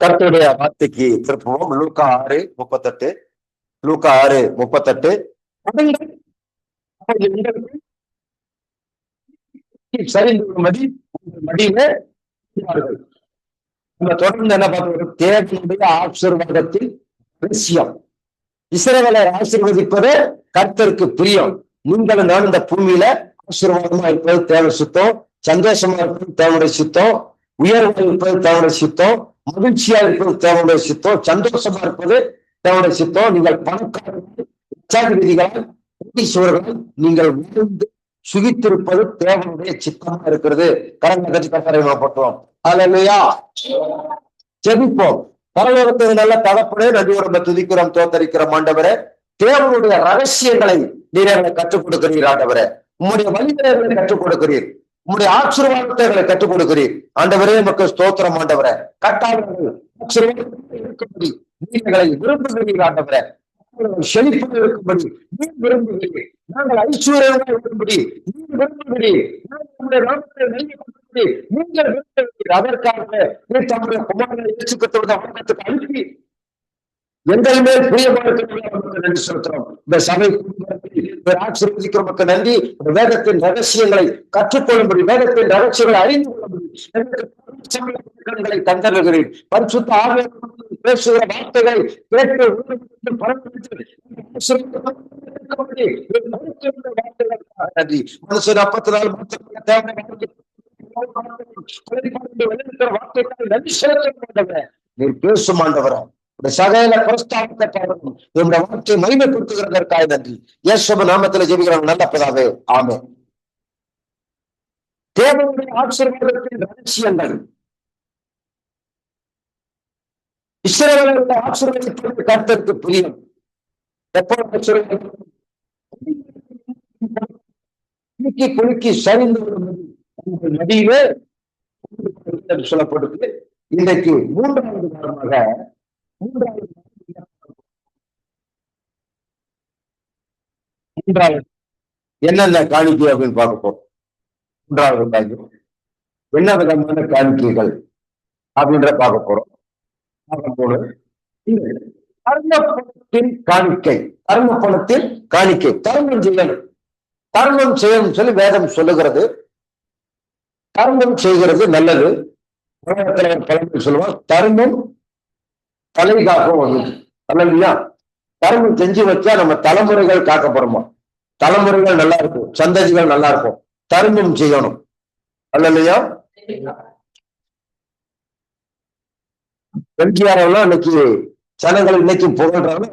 கர்த்தருடைய வார்த்தைக்கு திருப்பவும் லூக்கா 6:38. லூக்கா 6:38. சரிந்தபடி மடியில நம்ம தொடர்ந்து என்ன பார்க்கிறோம்? தேவனுடைய ஆசீர்வாதத்தின் ரகசியம். இஸ்ரவேலை ஆசீர்வதிப்பது கர்த்தருக்கு பிரியம். நீங்களும் நான் இந்த பூமியில ஆசீர்வாதமா இருப்பது தேவ சுத்தம், சந்தோஷமா இருப்பது தேவனுடைய சுத்தம், உயர்வாக இருப்பது தேவனுடைய சுத்தம், மகிழ்ச்சியா இருப்பது தேவனுடைய சுத்தம், சந்தோஷமா இருப்பது தேவனுடைய சுத்தம். நீங்கள் பணக்காரர்கள், லட்சாதிபதிகளால், கோடீஸ்வரர்கள் நீங்கள் வாழ்ந்து சுகித்திருப்பது தேவனுடைய சித்தமா இருக்கிறது. கரங்களை கட்சி கட்டளைப்பட்டோம். அல்லேலூயா. ஜெபிப்போம். பரலோகத்தை நல்ல தகப்பனே, நன்றியோட துதிக்கிறோம், தோத்தரிக்கிறோம். ஆண்டவரே, தேவனுடைய ரகசியங்களை நீரை கற்றுக் கொடுக்கிறீர். ஆண்டவரே, உம்முடைய வழிமுறைகளை கற்றுக் கொடுக்கிறீர், உம்முடைய ஆசீர்வாதத்தை கற்றுக் கொடுக்கிறீர். ஆண்டவரே, நமக்கு ஸ்தோத்திரம். ஆண்டவரே, கட்டாளர்கள் இருக்கும்படி நீங்களை விரும்புகிறீர். ஆண்டவரே, செழிப்பாக இருக்கும்படி நீ விரும்புகிறீர். நாங்கள் ஐஸ்வர்யமாக இருக்கும்படி நீ விரும்புகிறீர். நம்முடைய நாமத்தை நல்கி நீங்கள் விரும்புகிறீர். அதற்காக நீ தம்முடைய குமாரனை இயேசு கிறிஸ்துவின் நாமத்துக்கு அனுப்பி எங்கள் மேல் பிரியமா இருக்கிறவர்களுக்கு நன்றி செலுத்துறோம். இந்த சபை ஆசீர்வதிக்கிற மக்கள் நன்றி. வேதத்தின் ரகசியங்களை கற்றுக்கொள்ளும்படி, வேதத்தின் ரகசியங்களை அறிந்து கொள்ளும்படி தந்தருகிறேன். பரிசுத்த ஆவியானவர் பேசுகிற வார்த்தைகளை கேட்டு நன்றி. மனுஷன் அப்பத்தினால் வார்த்தைகளை நன்றி செலுத்த நீர் பேசும். ஆண்டவரே, சகல பிரஸ்தாபத்தை பாடணும். என்னுடைய வார்த்தையை மகிமைப்படுத்துகிறதற்காக நன்றி. இயேசுவின் நாமத்தில் ஜெபிக்கிறோம் நல்ல பிதாவே, ஆமென். தேவனுடைய ஆசீர்வாதத்தின் ரகசியங்கள். இஸ்ரவேலர்களை ஆசீர்வதிப்பது கர்த்தருக்கு பிரியம். எப்பொழுது குலுக்கி சரிந்து நதியிலே சொல்லப்படுது. இன்றைக்கு மூன்றாவது வாரமாக என்னென்ன காணிக்கை அப்படின்னு பார்க்க போறோம். மூன்றாவது காரியம் என்ன விதமான காணிக்கைகள் அப்படின்ற பார்க்க போறோம். தர்மபணத்தின் காணிக்கை, தர்மபணத்தின் காணிக்கை. தர்மம் செய்யணும், தர்மம் செய்யணும் சொல்லி வேதம் சொல்லுகிறது. தர்மம் செய்கிறது நல்லது. பழமொழி சொல்லுவான், தர்மம் தலை காக்கும் வரும். அல்லையா? தர்மம் செஞ்சு வச்சா நம்ம தலைமுறைகள் காக்கப்படுமா? தலைமுறைகள் நல்லா இருக்கும், சந்ததிகள் நல்லா இருக்கும். தர்மம் செய்யணும். அல்லையா? எம்ஜிஆரெல்லாம் இன்னைக்கு ஜனங்கள் இன்னைக்கு புகழ்றாங்க.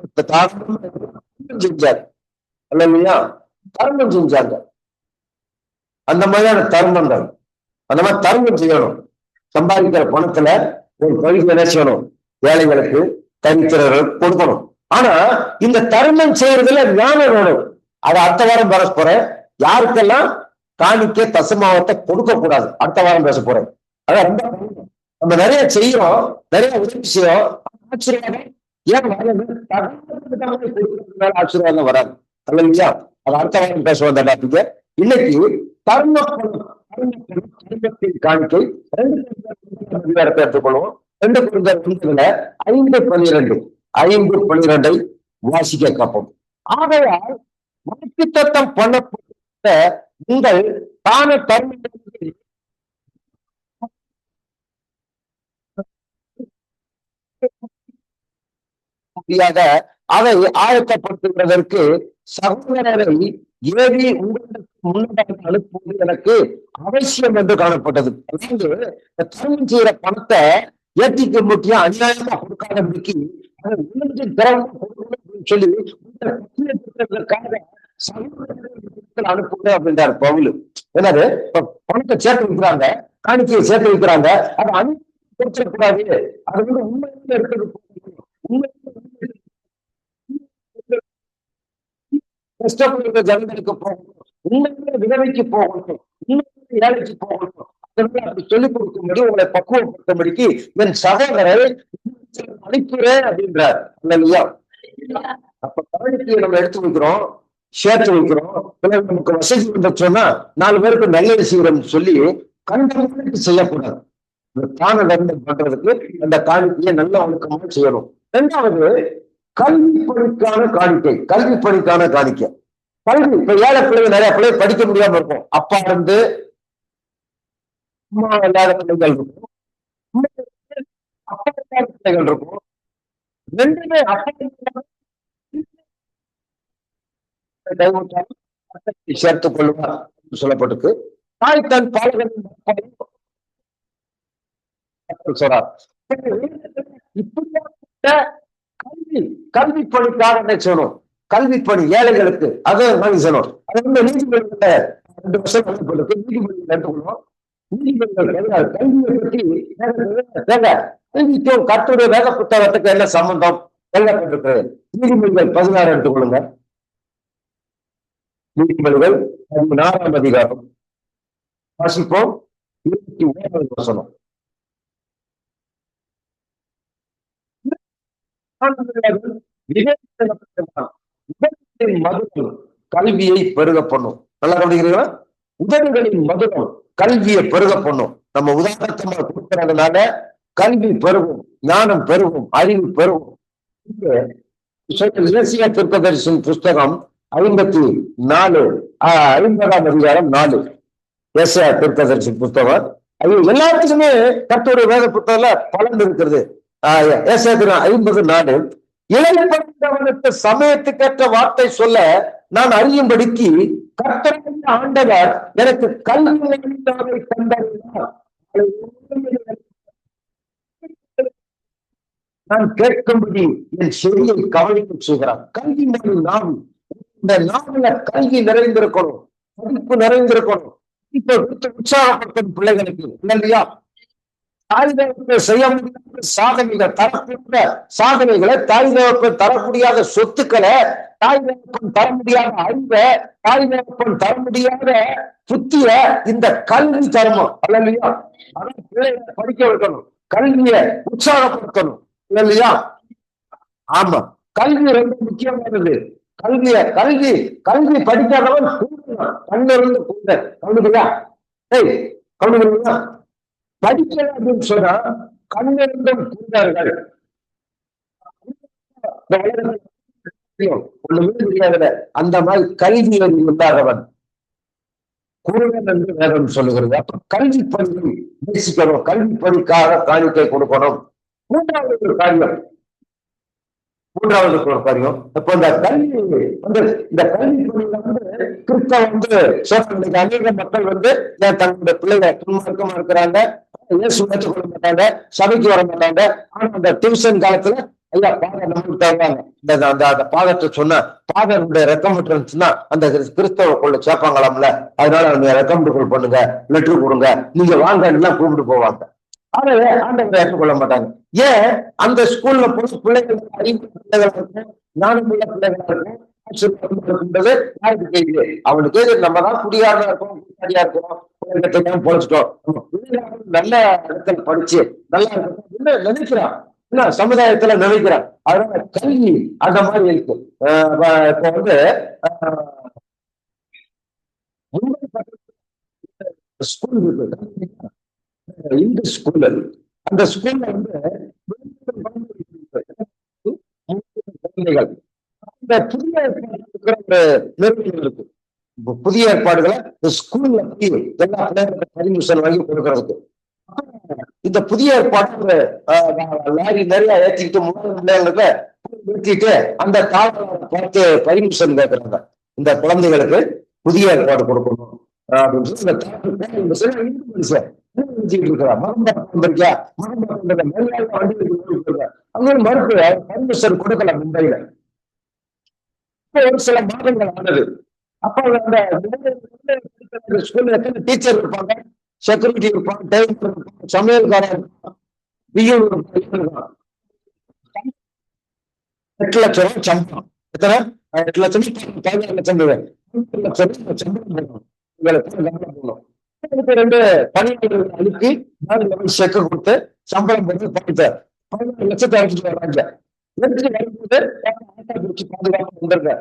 செஞ்சார் அல்லையா? தர்மம் செஞ்சாங்க. அந்த மாதிரியான தர்மங்கள், அந்த மாதிரி தர்மம் செய்யணும். சம்பாதிக்கிற பணத்துல ஒரு பகுதி என்ன செய்யணும்? ஏழைகளுக்கு, தனித்திரர்களுக்கு கொடுக்கணும். ஆனா இந்த தர்மம் செய்யறதுல ஞானம் வேணும். அது அடுத்த வாரம் பேச போறேன். யாருக்கெல்லாம் காணிக்க தசமாவத்தை கொடுக்க கூடாது, அடுத்த வாரம் பேச போறேன். அதான் ரொம்ப நம்ம நிறைய செய்யறோம், நிறைய உதவி செய்யறோம். ஆசீர்வாதம் ஏன் வரல? ஆசீர்வாதம் வராது. இல்லையா? அது அடுத்த வாரம் பேசுவோம் அந்த டாபிக். இன்னைக்கு தர்மத்தின் காணிக்கை 2 எடுத்துக்கொள்வோம். 2 Corinthians 5:12 வாசிக்க கப்போம். ஆகையால் வாக்குத்தத்தம் பண்ணப்பட்ட உங்கள் தான தர்மத்தை அதை ஆயத்தப்படுத்துவதற்கு சகோதரரை ஏவி உங்களுக்கு முன்னதாக அனுப்புவது எனக்கு அவசியம் என்று காணப்பட்டது. தர்மம் செய்யற பணத்தை ஏற்றிக்க முக்கிய அநியாயமா கொடுக்காதபடிக்கு அதை உணர்ந்து திறமை சொல்லி அனுப்புங்க அப்படின்றார் பவுல். என்னது? பணத்தை சேர்த்து வைக்கிறாங்க, காணிக்கையை சேர்த்து வைக்கிறாங்க. அதை அனுப்பிடக்கூடாது. அது உண்மையில இருக்கிறது. கஷ்டப்படுகிற ஜனங்களுக்கு போகணும், உண்மையில விதவைக்கு போகணும், உண்மையில ஏழைக்கு போகணும். அப்படி சொல்லிக் கொடுக்கும்படி உங்களை பக்குவப்படுத்தும்படிக்கு என் சகோதரரை அனுப்புறேன் அப்படின்றார். இல்லையா? அப்ப காணிக்கையை நம்ம எடுத்து வைக்கிறோம், சேர்த்து வைக்கிறோம். நமக்கு வசதி சொன்னா 4 பேருக்கு நல்லது செய்யறோம்னு சொல்லி கண்டவங்களுக்கு செய்யக்கூடாது. தான தர்மம் பண்றதுக்கு அந்த காணிக்கையை நல்ல ஒழுக்கமா செய்யணும். இரண்டாவது, கல்வி பணிக்கான காணிக்கை. கல்வி பணிக்கான காணிக்கை. கல்வி இப்ப ஏழை பிள்ளைங்க நிறைய பிள்ளைங்க படிக்க முடியாம இருக்கும். அப்பா இருந்து அம்மா இல்லாத பிள்ளைகள் இருக்கும், அப்பா இல்லாத பிள்ளைகள் இருக்கும். ரெண்டுமே அப்பா கைவிட்டாலும் சேர்த்துக் கொள்ளுவார் சொல்லப்பட்டிருக்கு. தாய் தன் பாலகன் சொல்றார். இப்படிப்பட்ட கல்வி கல்வி பணிக்காக என்ன செய்யணும்? கல்வி பணி ஏழைகளுக்கு அதை செய்யணும். அது வந்து நீதிமன்றத்துல 2 வருஷம் கல்விப்பட்டிருக்கு. நீதிமன்றம் எடுத்துக்கணும். நீதிமன்றங்கள் கல்வியை பற்றி கல்விக்கும் கர்த்தருடைய வேத புத்தகத்துக்கு என்ன சம்பந்தம் எழுதப்பட்டிருக்கிறது? நீதிமன்றங்கள் 16 எடுத்துக்கொள்ளுங்க. நீதிமன்றங்கள் 14ஆம் அதிகாரம் வாசிப்போம். 21ஆவது வசனம். மதுரம் கல்வியை பெருக பண்ணும். நல்லா கவனிக்கிறீங்களா? உதடுகளின் மதுரம் கல்வியை பெருக பண்ணும். நம்ம உதாரணத்தமா கொடுக்கறதுனால கல்வி பெருகும், ஞானம் பெருகும், அறிவு பெருகும். தீர்க்கதரிசன புஸ்தகம் 54 50ஆம் அதிகாரம் 4 ஏசாயா தீர்க்கதரிசன புஸ்தகம். அது எல்லாத்துக்குமே கர்த்தருடைய வேத புத்தகத்துல பலன் இருக்கிறது. ஏசாயா 50:4 இளைப்பட்டவனுக்கு சமயத்துக்கேற்ற வார்த்தை சொல்ல நான் அறியும்படிக்கு கர்த்தருடைய ஆண்டவர் எனக்கு கல்வி தந்தார். நான் கேட்கும்படி என் செவியை கவனிக்க செய்கிறான். கல்வி மொழி நாவு. இந்த நாவுல கல்வி நிறைந்திருக்கணும், படிப்பு நிறைந்திருக்கணும். இப்ப உற்சாகப்படுத்தும் பிள்ளைகளுக்கு இல்லையா? தாய் தகப்பன் செய்ய முடியாத சாதனைகள், தரக்கூடிய சாதனைகளை, தாய் தகப்பன் தர முடியாத சொத்துக்களை, தாய் தகப்பன் தர முடியாத அறிவை, தாய் தகப்பன் தர முடியாத புத்திய இந்த கல்வி தரணும். இல்லையா? அதான் பிள்ளைகளை படிக்க வைக்கணும், கல்வியை உற்சாகப்படுத்தணும். இல்லையா? ஆமா, கல்வி ரொம்ப முக்கியமானது. கல்வி கல்வி படிக்காதவன் கண்ணிருந்து கூட கவனிக்கிறா? கவனிக்கிறீங்களா? படிக்கல அப்படின்னு சொன்னா கண்ணிருந்தும் கூடார்கள். ஒண்ணுமே தெரியாத அந்த மாதிரி கல்வி இல்லாதவன் குருடன் என்று வேதம் சொல்லுகிறது. அப்ப கல்வி பணி நேசிக்கணும், கல்வி பணிக்காக காணிக்கை கொடுக்கணும். மூன்றாவது ஒரு காரியம் இப்ப இந்த கல்வி வந்து இந்த கல்வி பணியில வந்து கிறிஸ்தவ வந்து சோதனை அநேக மக்கள் வந்து தங்களுடைய பிள்ளைகளை துன்மார்க்கமா இருக்கிறாங்க, இயேசு ஏற்றுக்கொள்ள மாட்டாங்க, சபைக்கு வர மாட்டாங்க. ஆனா அந்த டியூஷன் காலத்துல ஐயா பாதர் நம்மளுக்கு தருவாங்க. அந்த பாதத்தை சொன்ன பாதருடைய ரெக்கமெண்ட் இருந்துச்சுன்னா அந்த கிறிஸ்தவ கொள்ள சேர்ப்பாங்களாம்ல. அதனால அவங்க ரெக்கமெண்ட் பண்ணுங்க, லெட்டர் கொடுங்க, நீங்க வாங்க எல்லாம் கூப்பிட்டு போவாங்க. ஆகவே ஆண்டவரை ஏற்றுக்கொள்ள மாட்டாங்க. ஏன்? அந்த ஸ்கூல்ல போய் பிள்ளைகள் அறிவு பிள்ளைகளா இருக்கும், ஞானமுள்ள பிள்ளைகளா இருக்கும், இருக்கின்றது யாருக்கு கேள்வி? அவனுக்கு நம்ம தான் குடியாரா இருக்கோம், குடியாரியா இருக்கிறோம், பொழைச்சிட்டோம். நல்ல இடத்துல படிச்சு நல்லா இருக்கும் நினைக்கிறான், என்ன சமுதாயத்துல நினைக்கிறான். அதனால கல்வி அந்த மாதிரி இருக்கு. இப்ப வந்து ஸ்கூல் இருக்கு, இந்த ஸ்கூல்ல அந்த ஸ்கூல்ல வந்து குழந்தைகள் இந்த புதிய நிறுவனம் இருக்கு. புதிய ஏற்பாடுகளை ஸ்கூல்ல போய் எல்லா பிள்ளைகளுக்கும் பர்மிஷன் வாங்கி கொடுக்கறதுக்கு. இந்த புதிய ஏற்பாடு லாரி நிறைய ஏற்றிக்கிட்டு 3 பிள்ளைகளுக்கு நிறுத்திட்டு அந்த காலம் பார்த்து பர்மிஷன் கேட்கறாங்க. இந்த குழந்தைகளுக்கு புதிய ஏற்பாடு கொடுக்கணும் அப்படின்னு சொல்லி இருக்கிறா. பர்மிஷன் கொடுக்கல மும்பையில. ஒரு சில மாதங்கள் ஆனது. அப்ப அந்த ஸ்கூல்ல எத்தனை டீச்சர் இருப்பாங்க, செக்யூரிட்டி இருப்பாங்க, டைவர் இருப்பாங்க, சமையல்காரன் இருப்பான், 8 லட்சம் ரூபாய் சம்பளம். எத்தனை? 8 லட்சம் 16 லட்சம் ரூபாய், 2 லட்சம் சம்பளம் போடணும். 2 பணியாளர்கள் அனுப்பி 4 லட்சம் செக் கொடுத்து சம்பளம் பண்ணி பார்த்து 16 லட்சத்தை அழைச்சிட்டு வர்றாங்க. வரும்போது ஆட்டா பிடிச்சி பாதுகாப்பு வந்துருங்க.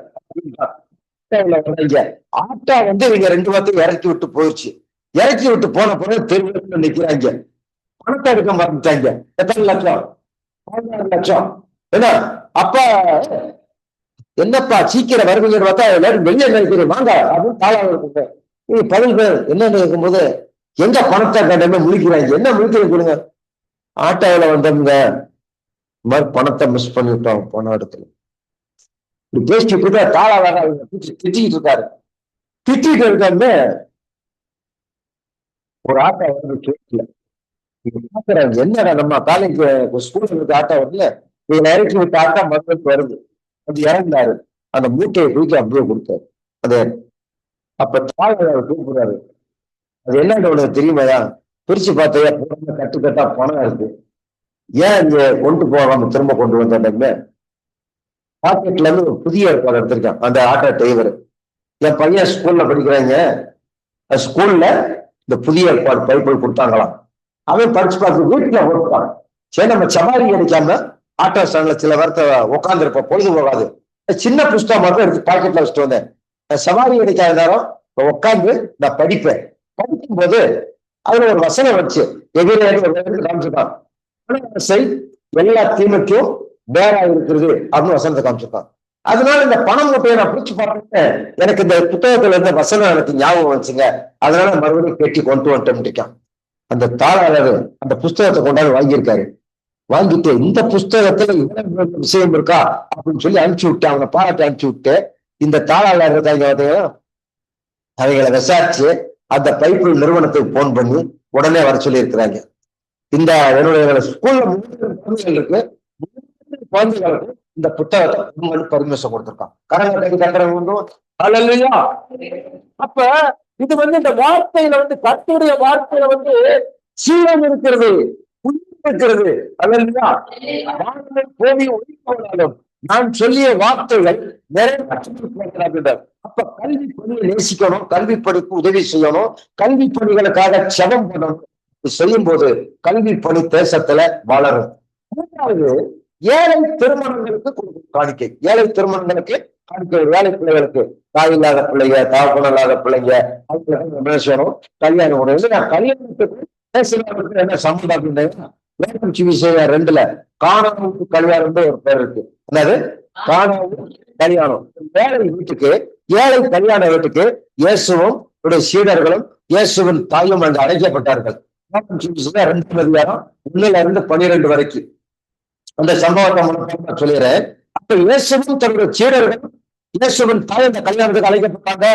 ஆட்டா வந்து இவங்க 2 வாரத்துக்கு இறக்கி விட்டு போயிடுச்சு. இறக்கி விட்டு போன பிறகு தெருவில் நிக்கிறாங்க. பணத்தை எடுக்க மறந்துட்டாங்க. எத்தனை லட்சம்? 16 லட்சம். என்ன அப்ப என்னப்பா சீக்கிரம் வருவீங்கன்னு பார்த்தா எல்லாரும் வெளியே நினைக்கிறேன் வாங்க அப்படின்னு தாளாக இருக்கு. நீங்க 10 பேர் என்னன்னு இருக்கும்போது எங்க பணத்தை கண்டமே முழிக்கிறாங்க. என்ன முழிக்கிறது கொடுங்க. ஆட்டோவில் வந்தவங்க இந்த மாதிரி பணத்தை மிஸ் பண்ணிவிட்டோம் போன இடத்துல. இப்படி பேசிட்டு இருக்க தாளா வேற திட்டிட்டு இருக்காரு. திட்டிட்டு இருக்காருன்னு ஒரு ஆட்டோ வந்து கேட்கல. பாக்குறாங்க என்னடா நம்ம காலேஜ் ஸ்கூல்ல இருக்க ஆட்டோ வரல, இவங்க இறக்கி விட்ட ஆட்டோ மறுபடியும் வருது. அது இறந்தாரு. அந்த மூட்டையை தூக்கி அப்படியே கொடுத்தாரு. அது அப்ப தாளர் கூப்பிடுறாரு. அது என்னன்னு உனக்கு தெரியுமாயா? பிரிச்சு பார்த்தையா கட்டு கட்டா பணம் இருக்கு. ஏன் இங்க கொண்டு போகாம திரும்ப கொண்டு வந்தோமே? பாக்கெட்ல இருந்து ஒரு புதிய ஏற்பாடு எடுத்திருக்கான் அந்த ஆட்டோ டிரைவர். என் பையன் ஸ்கூல்ல படிக்கிறாங்க, ஸ்கூல்ல இந்த புதிய ஏற்பாடு பைபிள் கொடுத்தாங்களாம். அவன் படிச்சு பார்த்து வீட்டுல கொடுப்பான். சரி நம்ம சவாரி அடிக்காம ஆட்டோ ஸ்டாண்ட்ல சில வாரத்தை உட்காந்து இருப்போம், பொழுது போகாது. சின்ன புஸ்தகம் மட்டும் எடுத்து பாக்கெட்ல வச்சுட்டு வந்தேன். சவாரி அடிக்காத நேரம் உட்காந்து நான் படிப்பேன். படிக்கும் போது அதுல ஒரு வசனம் வச்சு காமிச்சிருக்கான். எல்லா தீமைக்கும் வேறா இருக்கிறது அப்படின்னு வசனத்தை காமிச்சிருக்கான். அதனால இந்த பணம் மூட்டையை நான் பிடிச்சு பார்த்தேன். எனக்கு இந்த புத்தகத்துல இருந்த வசனம் எனக்கு ஞாபகம் வச்சுங்க. அதனால மறுபடியும் பேட்டி கொண்டு வந்துட்டேன் இருக்கான். அந்த தாளாளர் அந்த புஸ்தகத்தை கொண்டாந்து வாங்கியிருக்காரு. வாங்கிட்டு இந்த புஸ்தகத்துல இவ்வளவு விஷயம் இருக்கா அப்படின்னு சொல்லி அனுப்பிச்சு விட்டு அவனை பாராட்டி அனுப்பிச்சு விட்டு இந்த தாளாளர் இருக்காங்க அவைகளை விசாரிச்சு அந்த பைபிள் நிறுவனத்துக்கு போன் பண்ணி உடனே வர சொல்லி இருக்கிறாங்க. இந்த என்னுடைய ஸ்கூல்ல 3 குழந்தைகள் இருக்கு. 3 குழந்தைகளுக்கு இந்த புத்தகத்தை பரிமிஷம் கொடுத்திருக்கான். அப்ப இது இந்த வார்த்தையில கர்த்தருடைய வார்த்தையில சீரம் இருக்கிறது, இருக்கிறது. ஒழிப்பவனாலும் நான் சொல்லிய வார்த்தைகள் நிறைய. அப்ப கல்வி பணியை நேசிக்கணும், கல்வி படிப்பு உதவி செய்யணும், கல்வி பணிகளுக்காக செபம் பண்ணணும். செய்யும் போது கல்வி பணி தேசத்துல வளரும். மூன்றாவது ஏழை திருமணங்களுக்கு காணிக்கை. ஏழை திருமணங்களுக்கு காணிக்கை. வேலை பிள்ளைகளுக்கு, தாய் இல்லாத பிள்ளைங்க, தாப்பன் இல்லாத பிள்ளைங்க, என்ன செய்யணும்? கல்யாணம் உடைய கல்யாணத்துக்கு என்ன சம்பந்தம் அப்படின்னா விஷயம் 2ல காணாவுக்கு கல்யாணம் ஒரு பேர் இருக்கு. என்னது? காணாவும் கல்யாணம். வேலை வீட்டுக்கு, ஏழை கல்யாண வீட்டுக்கு இயேசுவும் சீடர்களும் இயேசுவின் தாயும் அங்கு அழைக்கப்பட்டார்கள். 2 அதிகாரம் 1-12 வரைக்கும் அந்த சம்பவத்தை சொல்லிடுறேன். அப்ப இயேசுவும் தன்னுடைய சீடர்களும் இயேசுவின் தாய் அந்த கல்யாணத்துக்கு அழைக்கப்பட்டாங்க.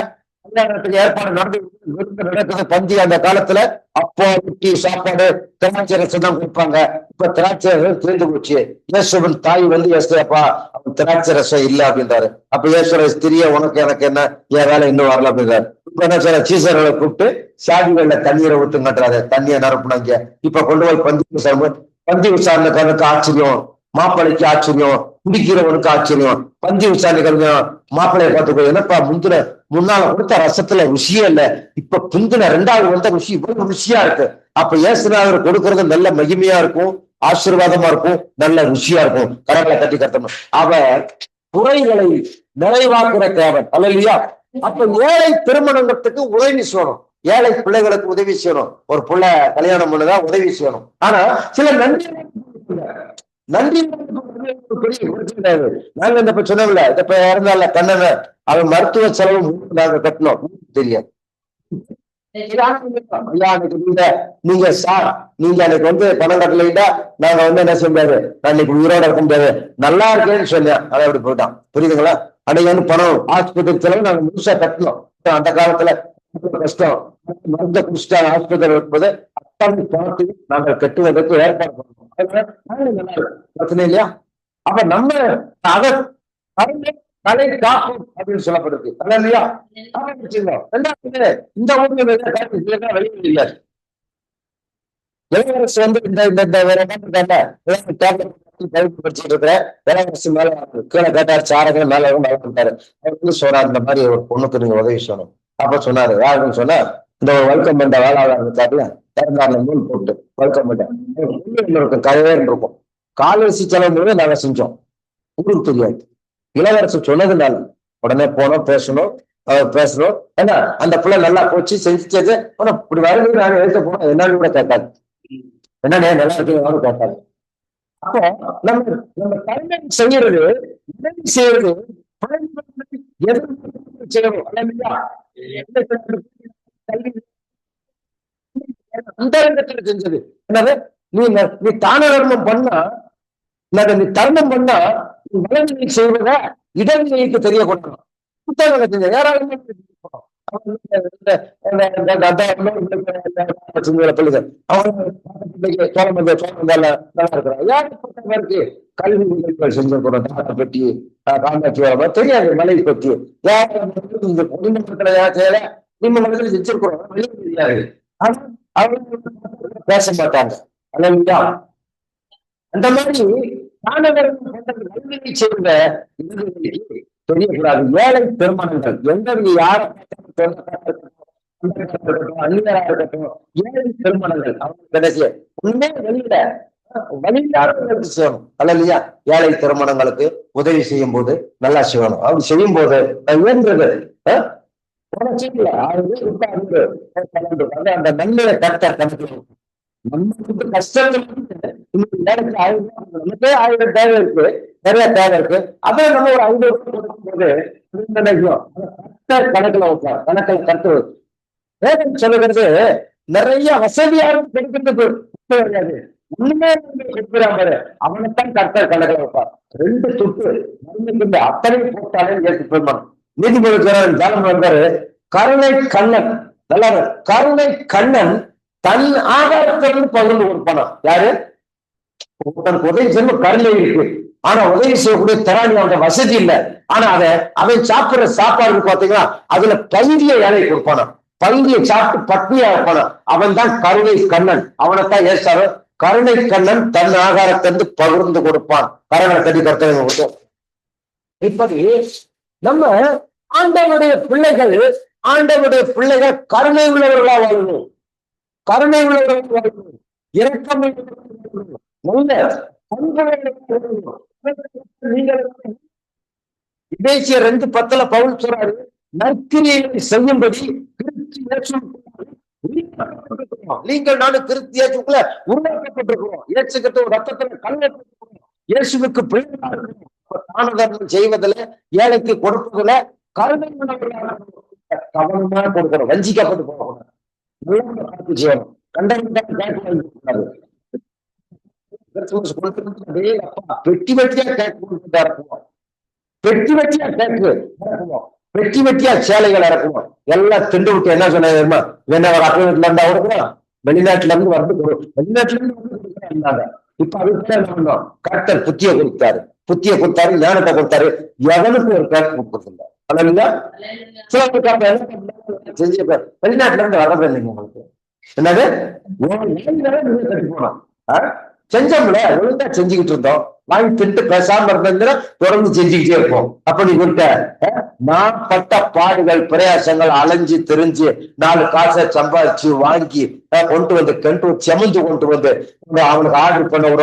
கல்யாணத்துக்கு ஏற்பாடு நடக்குது. பந்தி அந்த காலத்துல அப்போ ரொட்டி சாப்பாடு திராட்சை ரசம் தான் கொடுப்பாங்க. இப்ப திராட்சை ரசம் தீர்ந்து போச்சு. இயேசுவின் தாய் இயேசுப்பா அவன் திராட்சை ரசம் இல்ல அப்படின்றாரு. அப்ப இயேசுவ ஸ்திரிய உனக்கு எனக்கு என்ன, என் வேலை இன்னும் வரல அப்படின்றாரு. இப்ப என்ன சில சீசர்களை கூப்பிட்டு சாதிகள்ல தண்ணீரை ஊத்து கட்டுறாரு. தண்ணியை நிரப்புனாங்க. இப்ப கொண்டு போய் பந்தி விசாரணைக்காரனுக்கு ஆச்சரியம், மாப்பிள்ளைக்கு ஆச்சரியம், குடிக்கிறவனுக்கு ஆச்சரியம். பந்தி விசாரணைக்காரங்க மாப்பிள்ளைய பார்த்துக்கோ, என்னப்பா முன்னால கொடுத்த ரசத்துல ருசியே இல்ல, இப்ப பிந்தின 2வது ருசி இவ்வளவு ருசியா இருக்கு. அப்ப இயேசுநாதர் கொடுக்கறது நல்ல மகிமையா இருக்கும், ஆசீர்வாதமா இருக்கும், நல்ல ருசியா இருக்கும். கரங்களை கட்டி கட்டணும். அவர் குறைகளை நிறைவாக்குற தேவன் அல்லையா? அப்ப ஏழை திருமணத்துக்கு உதவி செய்யணும், ஏழை பிள்ளைகளுக்கு உதவி செய்யணும். ஒரு பிள்ளை கல்யாணம் பண்ணுதான் உதவி செய்யணும். ஆனா சில நன்றி நாங்க இந்த சொன்னோம்ல, இப்ப இருந்தால கண்ணன அவன் மருத்துவ செலவு நாங்க கட்டணும் தெரியாது. நீங்க சார் நீங்க அன்னைக்கு பணம் கட்டலைட்டா நாங்க என்ன செய்யாது, நான் இன்னைக்கு உயிரோட இருக்க முடியாது, நல்லா இருக்கேன்னு சொன்னேன். அதை அப்படி போயிட்டான். புரியுதுங்களா? அன்னைக்கு பணம் ஆஸ்பத்திரி செலவு நாங்க முழுசா கட்டணும். அந்த காலத்துல கஷ்டம், மருந்த குடிச்சிட்டாங்க ஆஸ்பத்திரி இருப்பது அத்தனை பணத்தையும் நாங்கள் கட்டுவதற்கு ஏற்பாடு பண்ணணும். பிரச்சனை இல்லையா? அப்ப நம்ம அதை தலை காக்கும் அப்படின்னு சொல்லப்படுது. இல்லையா? இந்த ஊர்ல வெளியே இல்லை. இளவரசு இந்த வேற படிச்சுட்டு இருக்கிற இளவரசு மேல கீழே கேட்டாரு, சாரங்க மேல விட்டாரு. அவர் சொன்னார், இந்த மாதிரி ஒரு பொண்ணுக்கு நீங்க உதவி செய்யணும். அப்ப சொன்னாரு, யாருன்னு சொன்னா இந்த வெல்கம் பண்ண வேளாளர் இருக்காருல, திறந்தாருல நூல் போட்டு வெல்கம் பண்ண கதையே இருக்கும். கால்வரிசி செலவு நாங்க செஞ்சோம், ஊருக்கு தெரியாது. இளவரசர் சொன்னதுனால உடனே போனோம், பேசணும் ஏன்னா அந்த பிள்ளை நல்லா போச்சு செஞ்சுச்சது. இப்படி வருது நாங்க எழுத போனோம், என்னன்னு கூட கேட்டாங்க. என்னன்னே நல்லா இருக்கு கேட்டாங்க. அப்போ நம்ம நம்ம கடமை செய்யறது, உதவி செய்யறது செய்யணும். அந்த இடத்துல செஞ்சது என்னது, நீ தான தர்மம் பண்ணா, நீ தர்மம் பண்ணா நீ வளர்ச்சி செய்வத இடநிலைக்கு தெரியக்கூடாது. புத்தகங்களை செஞ்ச ஏராளமான கல்வி நிகழ்ச்சிகள் செஞ்சிருக்கிறோம். தாத்தா பற்றி காமாட்சி தெரியாது, மலை பற்றி இந்த பொதுமக்களை செய்யல, நம்ம மனதில் செஞ்சிருக்கிறோம், வெளியே தெரியாது. ஆனா அவங்க பேச மாட்டாங்க. அல்லா அந்த மாதிரி நன்மையை செய்த தெரியக்கூடாது. ஏழை திருமணங்கள் எந்த யார அந்நியரா இருக்கட்டும், ஏழை திருமணங்கள் அவங்க கடைசிய உண்மையே வெளியில செய்யணும். அல்ல இல்லையா? ஏழை திருமணங்களுக்கு உதவி செய்யும் போது நல்லா செய்யணும். அப்படி செய்யும் போது இயன்றது அந்த நன்மையை கரெக்டா கணக்கு. நமக்கு கஷ்டங்கள் நமக்கே 1000 தேவை இருக்கு, நிறைய தேவை இருக்கு. அதே நம்ம ஒரு 500 கொடுக்கும் போது கணக்குல வைக்கலாம், கணக்கில் கருத்து வேதம் சொல்லுகிறது. நிறைய வசதியாக கிடைக்கிறது கிடையாது, உண்மையே கொடுக்கிறாங்க. அவனைத்தான் கர்த்தர் கணக்கில் வைப்பார். 2 துட்டு மருந்துக்கு அத்தனை போட்டாலே ஏற்று பெருமான். நீதிபதி ஜாலம் வந்தாரு. கருணை கண்ணன், நல்லா கருணை கண்ணன் தன் ஆதாரத்திலிருந்து பகிர்ந்து கொடுப்பானா. யாரு? தனக்கு உதவி செய்யும் கருணை இருக்கு, ஆனா உதவி செய்யக்கூடிய திறன் அந்த வசதி இல்லை. ஆனா அவன் சாப்பிடுற சாப்பாடு பாத்தீங்கன்னா அதுல பகுதியை ஏழை கொடுப்பானா, பகுதியை சாப்பிட்டு பட்னியா இருப்பானா. அவன் தான் கருணை கண்ணன். அவனைத்தான் ஏசாரு கருணை கண்ணன் தன் ஆகாரத்திலிருந்து பகிர்ந்து கொடுப்பான். கருணை கட்டி கருத்து. இப்படி நம்ம ஆண்டவருடைய பிள்ளைகள் கருணை உள்ளவர்களா வாழணும், கருணை உள்ளவர்கள் வாழணும், இரக்கம் இதேசிய 2:10 பவுல் சொல்றாரு, நற்கிரியைகளை செய்யும்படி நீங்கள் நானும் கிறிஸ்து இயேசுக்குள்ள உருவாக்கப்பட்டிருக்கிறோம். இயேசுகிட்ட ஒரு ரத்தத்துல கலந்துருக்கிறோம். இயேசுவுக்கு தானதர்மம் செய்வதில், ஏழைக்கு கொடுப்பதில் கருணை கவனமா கொடுக்கணும். வஞ்சிக்கப்பட்டு போகணும், செய்யணும். பெட்டி வெட்டியா கேக்கு கொடுத்துட்டு இறக்குவோம், பெட்டி வெட்டியா கேக்கு இறக்குவோம், பெட்டி வெட்டியா சேலைகள் இறக்குவோம். எல்லாம் திண்டு விட்டு என்ன சொன்னா, வேணா ஒரு அப்பா வீட்டுல இருந்தா கொடுக்கணும், வெளிநாட்டுல இருந்து வெளிநாட்டுல இருந்து இருந்தாங்க. இப்ப அதுக்கு என்ன பண்ணோம், கர்த்தர் புத்திய கொடுத்தாரு, ஞானத்தை கொடுத்தாரு. எவனுக்கு ஒரு கேக்கு கொடுக்கறதில்ல. செஞ்சு வெளிநாட்டுல இருந்து வர்றது இல்லைங்க உங்களுக்கு. என்னது கட்டி போனோம், செஞ்சோம்ல, ஒழுங்கா செஞ்சுக்கிட்டு இருந்தோம். வாங்கி திட்டு பேசாம இருந்ததுன்னா தொடர்ந்து செஞ்சுக்கிட்டே இருப்போம். அப்ப நீ கொடுத்த நான் பட்ட பாடுகள் பிரயாசங்கள் அலைஞ்சு தெரிஞ்சு 4 காசை சம்பாதிச்சு வாங்கி கொண்டு வந்து செமந்து கொண்டு வந்து அவனுக்கு ஆர்டர் பண்ண ஒரு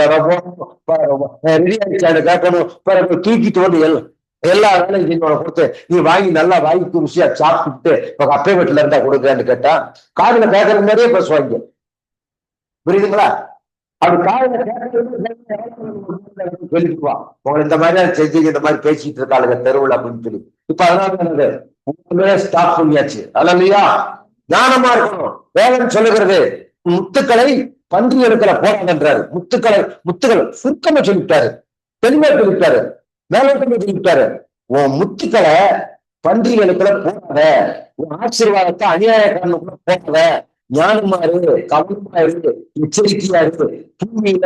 ரெடி ஆயிடுச்சு கேட்கணும், தூக்கிட்டு வந்து எல்லா வேலையும் செஞ்சு கொடுத்து நீ வாங்கி நல்லா வாய்க்கு ருசியா சாப்பிட்டு அப்பே வீட்டுல இருந்தா கொடுக்கன்னு கேட்டா காதுல கேட்கற மாதிரியே பேசுவாங்க. புரியுதுங்களா? அப்படி காதுல சொல்லிக்குவா, உங்களை இந்த மாதிரி செஞ்சு இந்த மாதிரி பேசிட்டு இருக்காளுங்க தெருவில் அப்படின்னு சொல்லி. இப்ப அதனால ஸ்டாப் பண்ணியாச்சு. அல்லையா? ஞானமா இருக்கணும். வேதம் சொல்லுகிறது, முத்துக்களை பன்றிகளுக்குள்ள போறாங்கன்றாரு. முத்துக்கள் சுருக்கமா சொல்லிட்டாரு, தெளிவா சொல்லிட்டாரு, மேலோட்டமா சொல்லிட்டாரு. உன் முத்துக்களை பன்றிகளுக்குள்ள போடாத, உன் ஆசீர்வாதத்தை அநியாயக்காரனுக்குள்ள போடாத, ஞானமா இருக்கு, கவனமா இருக்கு, எச்சரிக்கையா இருக்கு, பூமியில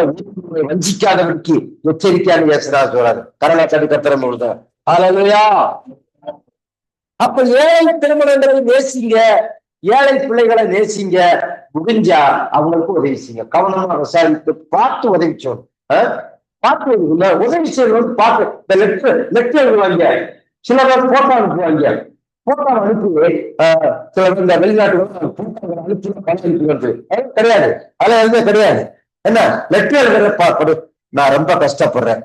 வஞ்சிக்காதவனுக்கு எச்சரிக்கையான பேசுறா சொல்றாரு. கரலா கடி கத்திரம் கொடுத்தார். அல்லையா? அப்ப ஏழை திருமணங்களை நேசிங்க, ஏழை பிள்ளைகளை நேசிங்க, முடிஞ்சா அவங்களுக்கு உதவி செய்யுங்க. கவனமா விசாரித்து பார்த்து உதவி செய்யணும். பார்த்து உதவி செய்யணும். பார்த்து இந்த லெட்டர் எழுதுவாங்க, சில பேர் போட்டோ அனுப்புவாங்க, போட்டோ அனுப்பி சில பேர் இந்த வெளிநாட்டு போட்டோ அனுப்பி பணம் அனுப்பி வருது கிடையாது. அதெல்லாம் எதுவுமே கிடையாது. என்ன லெட்டர் எழுதுற பார்ப்படு, நான் ரொம்ப கஷ்டப்படுறேன்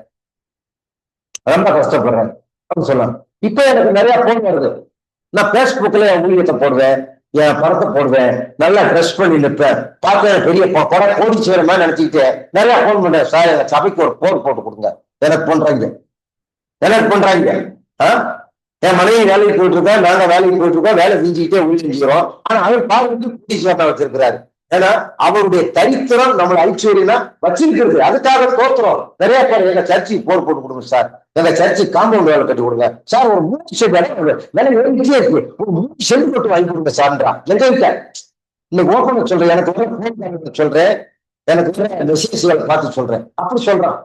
சொல்லலாம். இப்ப எனக்கு நிறைய போன் வருது, நான் பேஸ்புக்ல என் ஊழியத்தை போடுவேன், என் பணத்தை போடுவேன், நல்லா ட்ரெஸ் பண்ணி நிற்பேன், பார்க்க பெரிய கோடீஸ்வரர் மாதிரி நினைச்சுக்கிட்டு நிறைய போன் பண்றேன். சார் எங்க சபைக்கு ஒரு போர் போட்டு கொடுங்க, எனக்கு பண்றாங்க. என் மனைவி வேலைக்கு போயிட்டு இருக்கேன், நாங்க வேலைக்கு போயிட்டு இருக்கோம், வேலை செஞ்சுக்கிட்டே உயிர் செஞ்சுக்கிறோம். ஆனா அவர் பார்வைக்கு கோடீஸ்வரனா வச்சிருக்கிறாரு. ஏன்னா அவருடைய தரித்திரம் நம்மளை ஐஸ்வர்யா வச்சிருக்கிறது. அதுக்காக தோத்துறோம். நிறைய பேர் எங்க சர்ச்சுக்கு போர் போட்டு கொடுங்க சார், எங்க சர்ச்சுக்கு காம்பவுண்ட் வேலை கட்டி கொடுங்க சார், ஒரு 3 செட் வேலை ஏறிக்கிட்டே இருக்கு, ஒரு 3 செட் போட்டு வாங்கி கொடுங்க சார்ன்றா. எங்க வீட்ட இன்னைக்கு ஓப்பன் சொல்றேன், எனக்கு சொல்றேன், எனக்கு மெசேஜ்களை பார்த்து சொல்றேன், அப்படி சொல்றான்.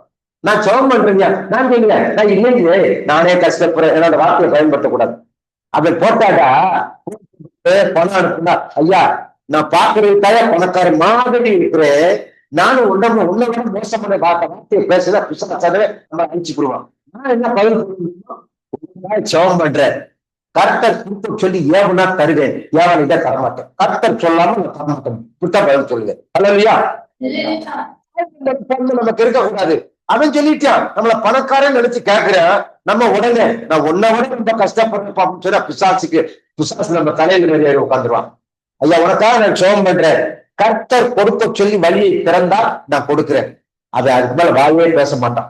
நான் சவம் பண்றீங்க, நான் கேட்கல, நான் இல்லையே, நானே கஷ்டப்படுறேன், என்னோட வார்த்தையை பயன்படுத்தக்கூடாது. அப்படி போட்டாடா பணம் அனுப்புனா, ஐயா நான் பாக்குறதுக்காக பணக்கார மாதிரி இருக்கிறேன், நானும் உன்னை விட மோசமான வார்த்தையை பேசுறத பிசாசாவே நம்ம அழிச்சுக்கிடுவான். நான் என்ன பதில் சவம் பண்றேன், கர்த்தர் கொடுத்து சொல்லி ஏவனா தருவேன், ஏவனிட்ட தரமாட்டேன், கர்த்தர் சொல்லாம நான் தரமாட்டேன், இப்படித்தான் பதில் சொல்லுவேன். அல்லையா? நமக்கு இருக்கக்கூடாது. அவன் சொல்லிட்டான், நம்மள பணக்காரன் நினைச்சு கேட்கிறேன், நம்ம உடனே நான் உன்னை விட ரொம்ப கஷ்டப்படுறேன் சொன்னா பிசாசு நம்ம தலையில நிறைய உட்காந்துருவான். ஐயா உனக்காக நான் சோகம் பண்றேன், கர்த்தர் கொடுக்க சொல்லி வழியை திறந்தா நான் கொடுக்கிறேன். அதை அதுக்கு மேல வாயே பேச மாட்டான்.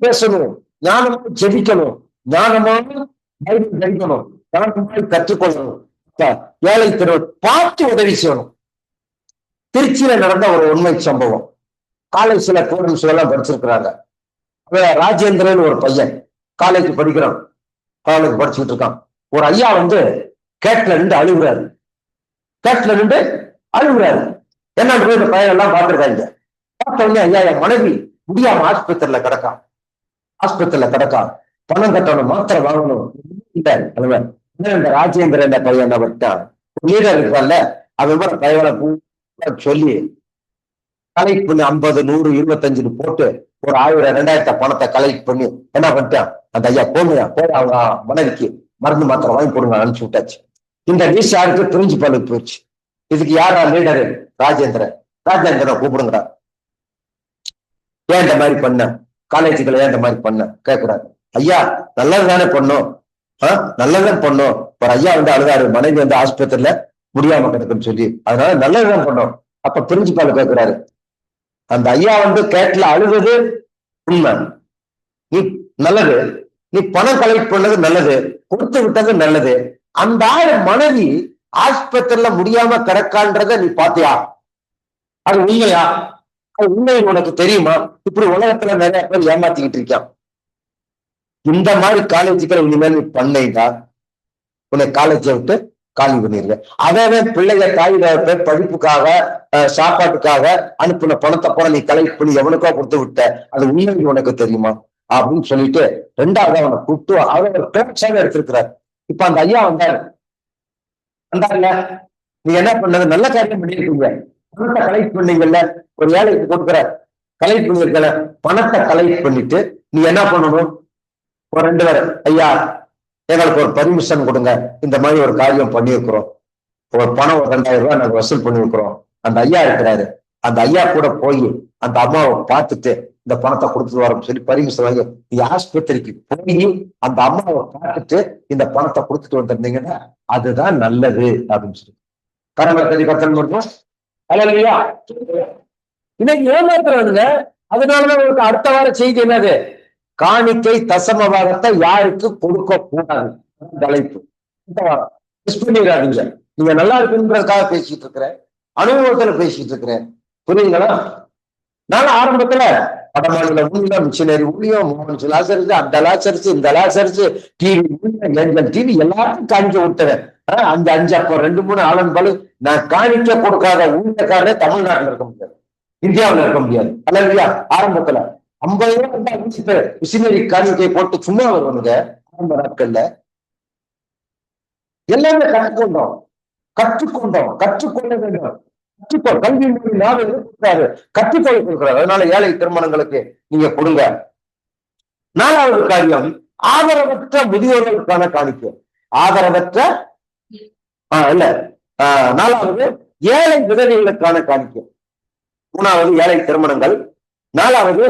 பேசணும், ஞானமா ஜெபிக்கணும், ஞானமான பைபிள் படிக்கணும், ஞானமாக கற்றுக்கொள்ளணும், ஏழை திறவை பார்த்து உதவி செய்யணும். திருச்சியில நடந்த ஒரு உண்மை சம்பவம். காலேஜ்ல ஸ்டூடெண்ட்ஸ் எல்லாம் படிச்சிருக்கிறாங்க. ராஜேந்திரன் ஒரு பையன் காலேஜ் படிக்கிறான், காலேஜ் படிச்சுட்டு இருக்கான். ஒரு ஐயா கேட்ல நின்று அழுகுறாரு, என்னன்னு இந்த பையன் எல்லாம் பார்த்திருக்காங்க. பார்த்த உடனே ஐயா என் மனைவி முடியாம ஆஸ்பத்திரியில கிடக்கான், பணம் கட்டணும், மாத்திரை வாங்கணும். இந்த ராஜேந்திரன் பையன் என்ன பண்ணிட்டான், லீடர் இருக்கான்ல, அவன் பையனை சொல்லி கலெக்ட் பண்ணி 50, 100, 25 போட்டு ஒரு 1000, 2000 பணத்தை கலெக்ட் பண்ணி என்ன பண்ணிட்டான், அந்த ஐயா போய் அவங்க மனைவிக்கு மருந்து மாத்திரை வாங்கி கொடுங்க அனுப்பிச்சு விட்டாச்சு. இந்த நியூஸ் யாருக்கு பிரின்சிபாலுக்கு போயிடுச்சு. இதுக்கு யாரா லீடரு? ராஜேந்திரன் கூப்பிடுங்கடா, ஏன் இந்த மாதிரி பண்ண, காலேஜுக்குள்ள ஏன் இந்த மாதிரி பண்ண கேட்கிறாரு. ஐயா நல்லதுதானே பண்ணும், நல்லதுதான் பண்ணும். ஒரு ஐயா அழுதாரு, மனைவி ஆஸ்பத்திரியில முடியாம கிடக்குன்னு சொல்லி, அதனால நல்லதுதான் பண்ணோம். அப்ப பிரின்சிபால் கேட்கிறாரு, அந்த ஐயா கேட்ல அழுவது உண்மை, நீ நல்லது, நீ பணம் கலெக்ட் பண்ணது நல்லது, கொடுத்து விட்டது நல்லது, அந்த மனைவி ஆஸ்பத்திரியில முடியாம கிடக்கான்றத நீ பாத்தியா, அது உண்மையா, அது உண்மை உனக்கு தெரியுமா? இப்படி உலகத்துல நிறைய பேர் ஏமாத்திக்கிட்டு இருக்கான். இந்த மாதிரி காலேஜுக்கள் இனிமேல் நீ பண்ணா உன்னை காலேஜை விட்டு காலி பண்ணிருவேன். அவன் பிள்ளைய தாய் படிப்புக்காக சாப்பாட்டுக்காக அனுப்பின பணத்தை போல நீ கலெக்ட் பண்ணி எவனுக்கோ கொடுத்து விட்ட, அது உண்மை உனக்கு தெரியுமா அப்படின்னு சொல்லிட்டு 2வது அவனை கூப்பிட்டு அவர் ஒரு பேச்சாக எடுத்திருக்கிறார். இப்ப அந்த ஐயா வந்தாருல, நீ என்ன பண்ணது, நல்ல காரியம் பண்ணிருக்கீங்க, பணத்தை கலெக்ட் பண்ணீங்கல்ல, ஒரு வேலைக்கு கொடுக்குற கலெக்ட் பண்ணிருக்கல, பணத்தை கலெக்ட் பண்ணிட்டு நீ என்ன பண்ணணும், ஒரு 2 பேர், ஐயா எங்களுக்கு ஒரு பர்மிஷன் கொடுங்க, இந்த மாதிரி ஒரு காரியம் பண்ணியிருக்கிறோம், ஒரு பணம் ஒரு 2000 ரூபாய் நாங்க வசூல் பண்ணியிருக்கிறோம். அந்த ஐயா இருக்கிறாரு, அந்த ஐயா கூட போய் அந்த அம்மாவை பார்த்துட்டு இந்த பணத்தை கொடுத்துட்டு வரோம் சொல்லி பர்மிஷன் வாங்கி நீ ஆஸ்பத்திரிக்கு போய் அந்த அம்மாவை பார்த்துட்டு இந்த பணத்தை கொடுத்துட்டு வந்திருந்தீங்கன்னா அதுதான் நல்லது அப்படின்னு சொல்லி இல்லையா? இன்னைக்கு ஏமாத்துறானுங்க. அதனாலதான் உங்களுக்கு அடுத்த வார செய்தி என்னது, காணிக்கை தசமபாகத்தை யாருக்கு கொடுக்க கூடாது தலைப்பு. இந்த வாரம் மிஸ் பண்ணிடாதீங்க. நீங்க நல்லா இருக்குன்றதுக்காக பேசிட்டு இருக்கிறேன், அனுபவத்துல பேசிட்டு இருக்கிறேன், புரியுங்களா? நான் ஆரம்பத்துல வடமாநில ஊழியம், மிஷினரி ஊழியம், லாசரிச்சு, அந்த லாசரிச்சு, இந்த லாசரிச்சு, டிவி ஊழியம், டிவி எல்லாத்தையும் காணிக்க விட்டுறேன். 5 அப்போ 2, 3 ஆளன் பாலு நான் காணிக்க கொடுக்காத ஊழியக்காரனே தமிழ்நாட்டில் இருக்க முடியாது, இந்தியாவில் இருக்க முடியாது. அல்லையா? ஆரம்பத்துல 50 ரூபாய் மிஷினரி காணிக்கை போட்டு சும்மா வருவானுங்க. ஆரம்ப நாட்கள்ல எல்லாமே கற்றுக்கொள்ள வேண்டும். கல்வி மொழி நாடு கொடுக்கிறாரு, கற்றுக்கொள்ள கொடுக்கிறாரு. அதனால ஏழை திருமணங்களுக்கு நீங்க கொடுங்க. 4வது காரியம், ஆதரவற்ற முதியோர்களுக்கான காணிக்கை. ஆதரவற்ற இல்ல 4வது ஏழை விதவைகளுக்கான காணிக்கை. 3வது ஏழை திருமணங்கள். 4வது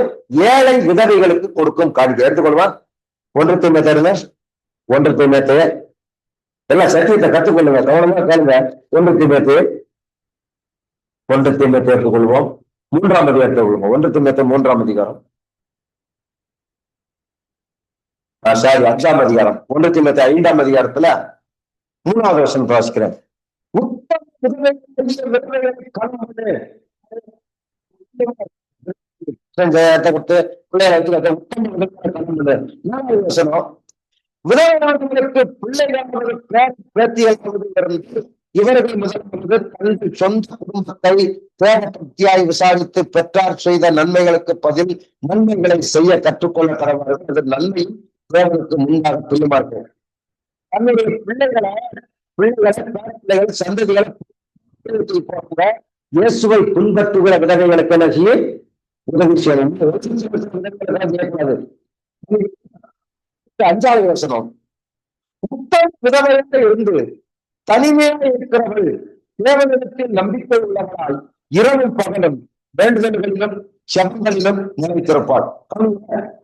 ஏழை விதவைகளுக்கு கொடுக்கும் காணிக்கை. எடுத்துக்கொள்வான். 1 தீமோத்தேயு எல்லாம் சத்தியத்தை கற்றுக்கொள்ளுங்க, கவனமா கேளுங்க. ஒன்று தீமேத்து எடுத்துக்கொள்வோம், 3ஆம் அதிகாரத்தை எடுத்துக்கொள்வோம். 1 தீமேத்து 3ஆம் அதிகாரம், சாரி 5ஆம் அதிகாரம். 1 தீமேத்து 5ஆம் அதிகாரத்துல 3வது வசனம் வாசிக்கிறேன். விதவையானவர்களுக்கு பிள்ளைகளுக்கு இவர்கள் முதல் சொந்த குடும்பத்தை தேவபக்தியாய் விசாரித்து பெற்றார் செய்த நன்மைகளுக்கு பதில் நன்மைகளை செய்ய கற்றுக்கொள்ள கடவுள் நன்மையும் தேவனுக்கு முன்பாக பிரியமார்கள். தன்னுடைய பிள்ளைகள் சந்ததிகளை இயேசுவை பின்பற்றுகிற விதவைகளுக்கு என்ன செய்ய உதவி செய்யணும். 5வது வசனம், விதவையாக இருந்து தனிமையாக இருக்கிறவள் தேவனிடத்தில் நம்பிக்கை உள்ளவரால் இரவும் பகலும் வேண்டுதல்களிலும் செவங்களிலும் நினைத்திருப்பாள்.